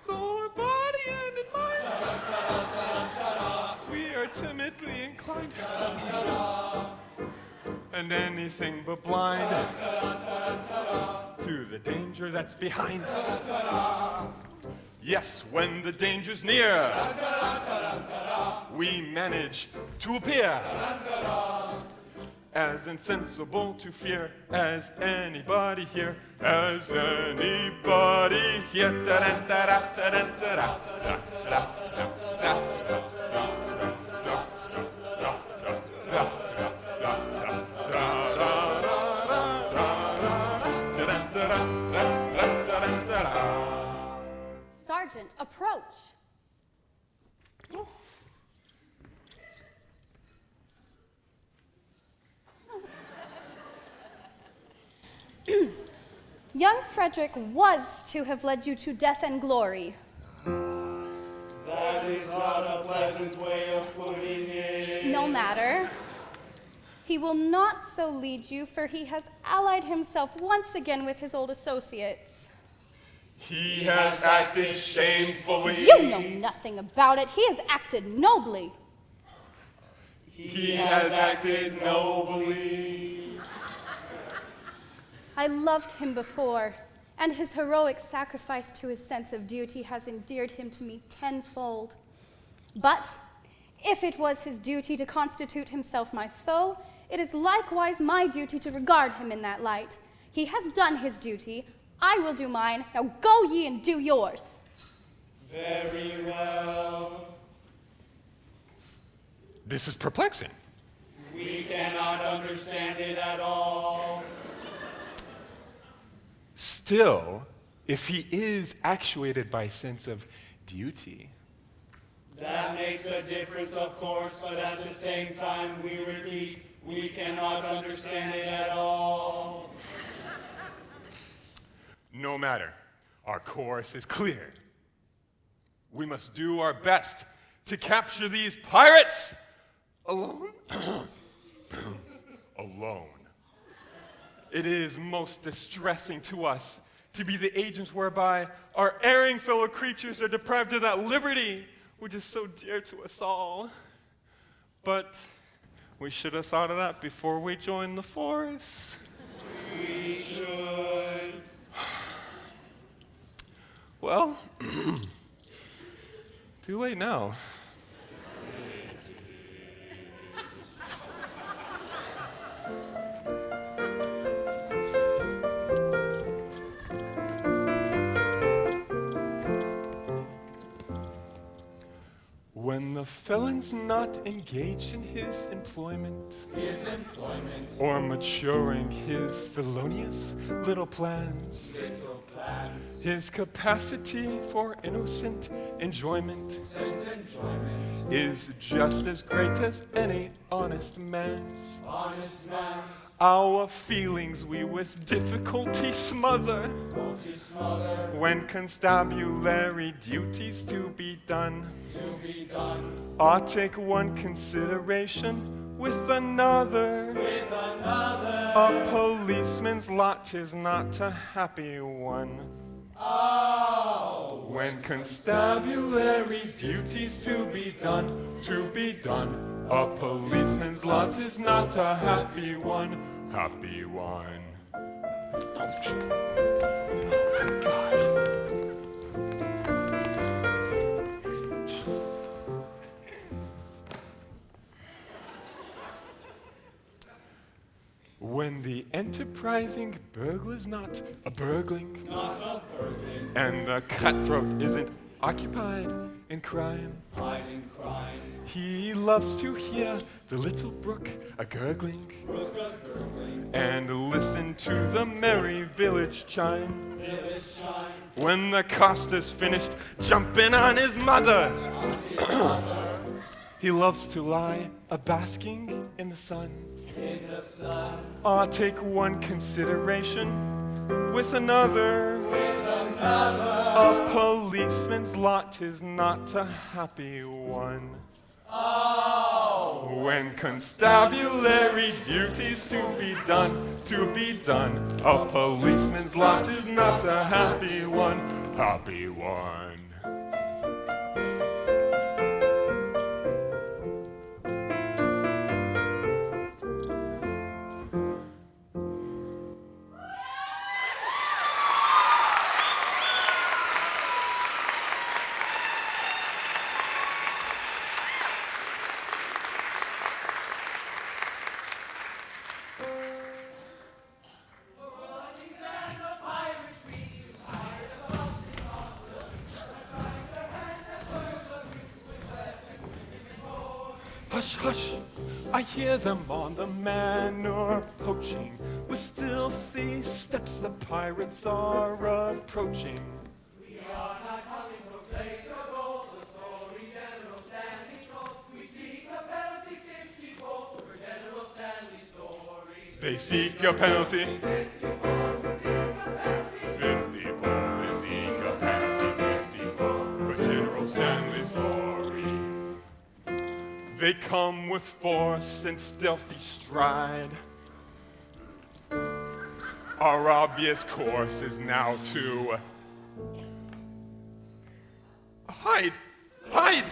Lower body and in mind. We are timidly inclined. And anything but blind to the danger that's behind. Yes, when the danger's near, we manage to appear as insensible to fear as anybody here, as anybody here. Sergeant, approach. Young Frederick was to have led you to death and glory. That is not a pleasant way of putting it. No matter. He will not so lead you, for he has allied himself once again with his old associates. He has acted shamefully. You know nothing about it. He has acted nobly. He has acted nobly. I loved him before, and his heroic sacrifice to his sense of duty has endeared him to me tenfold. But if it was his duty to constitute himself my foe, it is likewise my duty to regard him in that light. He has done his duty. I will do mine. Now go ye and do yours. Very well. This is perplexing. We cannot understand it at all. Still, if he is actuated by a sense of duty, That makes a difference, of course, but at the same time, we repeat, we cannot understand it at all. no matter, our course is clear. We must do our best to capture these pirates alone. Alone. It is most distressing to us to be the agents whereby our erring fellow creatures are deprived of that liberty which is so dear to us all. But we should have thought of that before we joined the force. We should. Well, too late now. When the felon's not engaged in his employment, or maturing his felonious little plans, his capacity for innocent enjoyment is just as great as any honest man's. Our feelings we with difficulty smother when constabulary duties to be done. Or take one consideration with another. A policeman's lot is not a happy one. When constabulary duties to be done, a policeman's lot is not a happy one, happy one. When the enterprising burglar's not a burgling, and the cutthroat isn't occupied in crime. hide in crime. He loves to hear the little brook a-gurgling, and listen to the merry village chime. When the coster's finished jumping on his mother, he loves to lie a-basking in the sun. Take one consideration with another. A policeman's lot is not a happy one. When constabulary duties to be done, a policeman's lot is not a happy one. Hush, hush, I hear them on the manor poaching. With stealthy steps the pirates are approaching. We are not coming for plates or gold, the story General Stanley told. We seek a penalty 50 gold for General Stanley's story. They seek a penalty. 54, we seek a penalty. 54, they seek a penalty. 54 for General Stanley's story. They come with force and stealthy stride. Our obvious course is now to hide. Hide!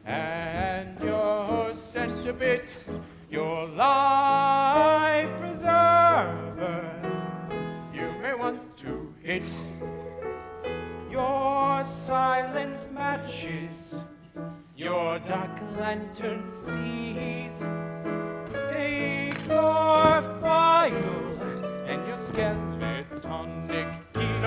And your centibit, your life preserver. You may want to hit your silent matches, your dark lantern seas. Take your file and your skeletonic keys.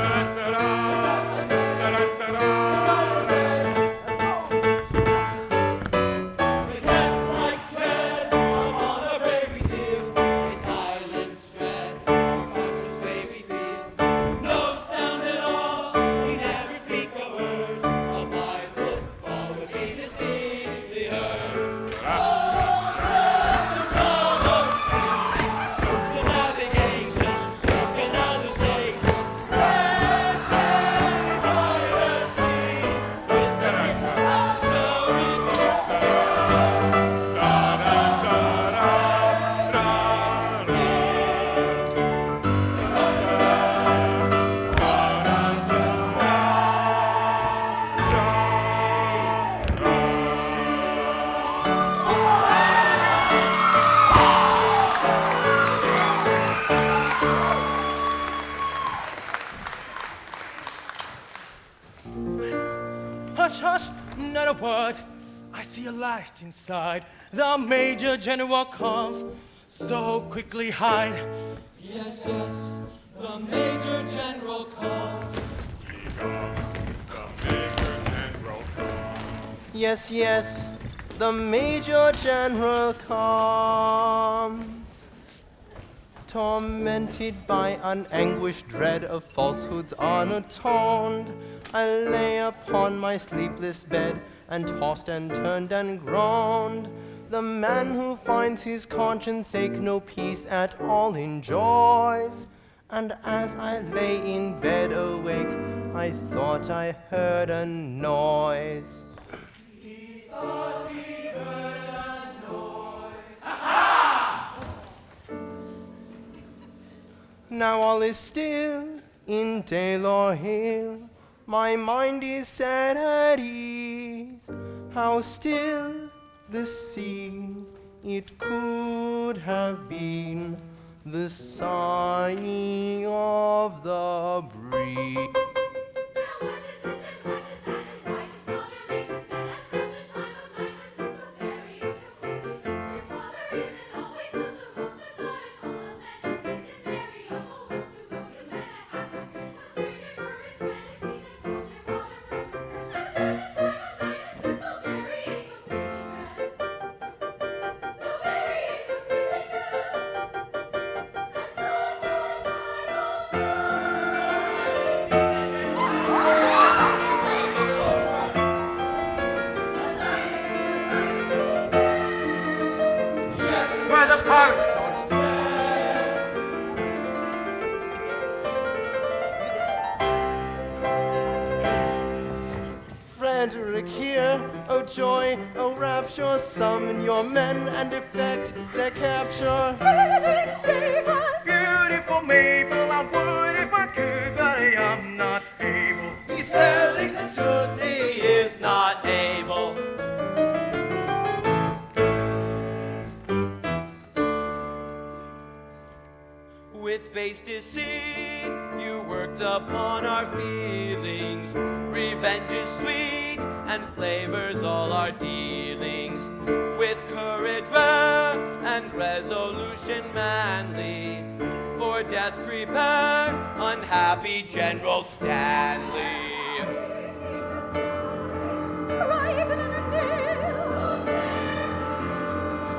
Hush, hush, not a word. I see a light inside. The Major General comes, so quickly hide. Yes, yes, the Major General comes. He comes, the Major General Yes, yes, the Major General comes. Tormented by an anguished dread of falsehoods unatoned, I lay upon my sleepless bed and tossed and turned and groaned. The man who finds his conscience ache no peace at all enjoys. And as I lay in bed awake, I thought I heard a noise. Now all is still in dale or hill. My mind is set at ease. How still the sea, it could have been the sighing of the breeze. Where the pirates? Frederick here, oh joy, oh rapture, summon your men and effect their capture. Frederick, save us! Beautiful Mabel, I would if I could, but I am not able. He's telling the truth, he is not able. With base deceit, you worked upon our feelings. Revenge is sweet and flavors all our dealings. With courage rare and resolution manly, for death prepare, unhappy General Stanley. Arriving in a nail,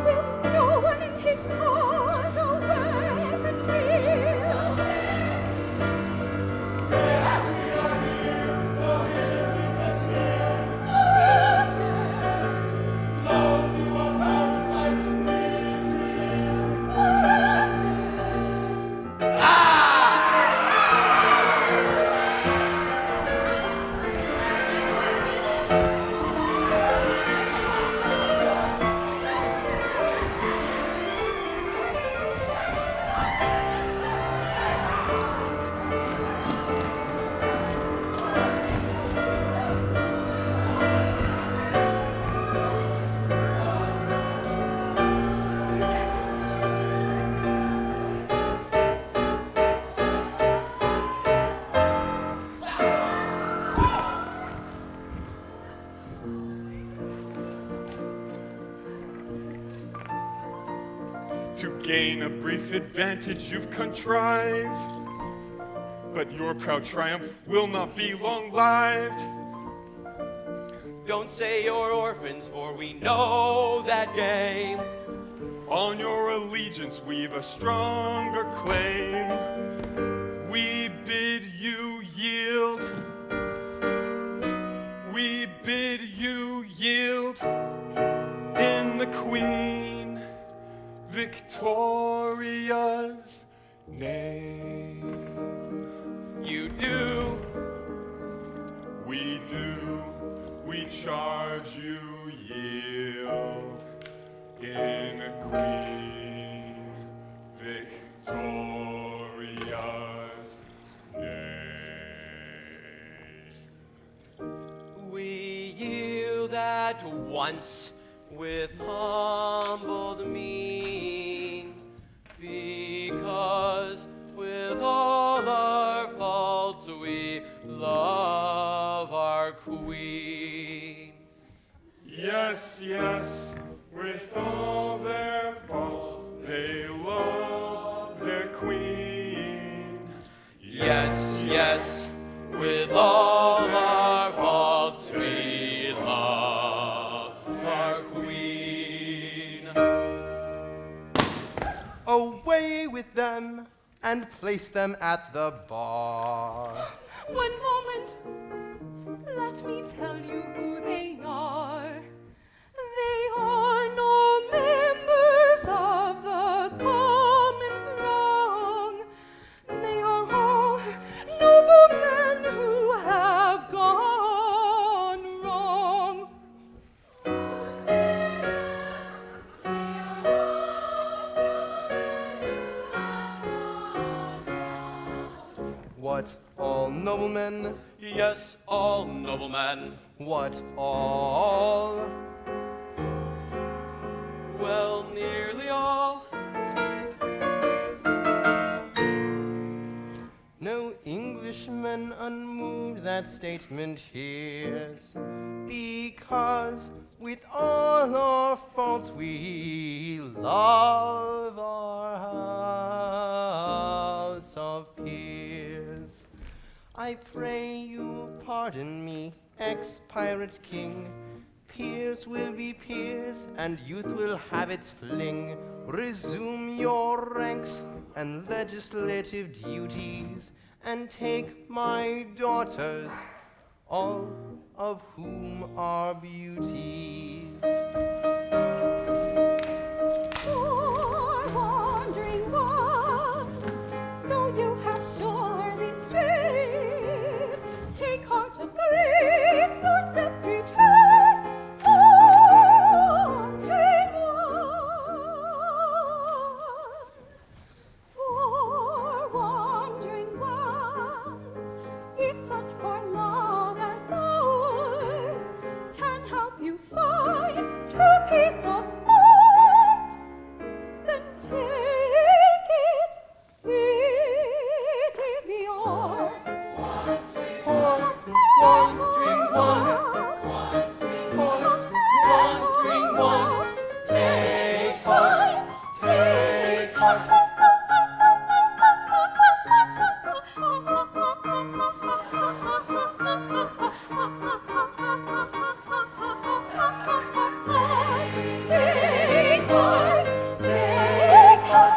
with no one in his cause, a rampant wheel. To gain a brief advantage you've contrived, but your proud triumph will not be long-lived. Don't say you're orphans, for we know that game. On your allegiance we've a stronger claim. We bid you yield. We bid you yield in the Queen Victoria's name. You do. We do. We charge you yield in Queen Victoria's name. We yield at once with humbled mien, because with all our faults we love our Queen. Yes, yes, with all their faults they love their Queen. Yes, yes, with all our faults we love and place them at the bar. One moment. Let me tell you who they are. They are no members of the common throng. They are all noble men who have gone wrong. What, all noblemen? Yes, all noblemen. What, all? Well, nearly all. No Englishman unmoved that statement hears, because with all our faults we love our house of peers. I pray you pardon me, ex-pirate king. Peers will be peers, and youth will have its fling. Resume your ranks and legislative duties, and take my daughters, all of whom are beauties. Poor wandering ones, though you have surely strayed, take heart of grace, your steps retrace. Wandering ones, poor wandering ones, if such poor love as ours can help you find true peace of mind, then take it, it is yours. Poor wandering one, poor wandering one, take heart, take heart. Take heart, take heart.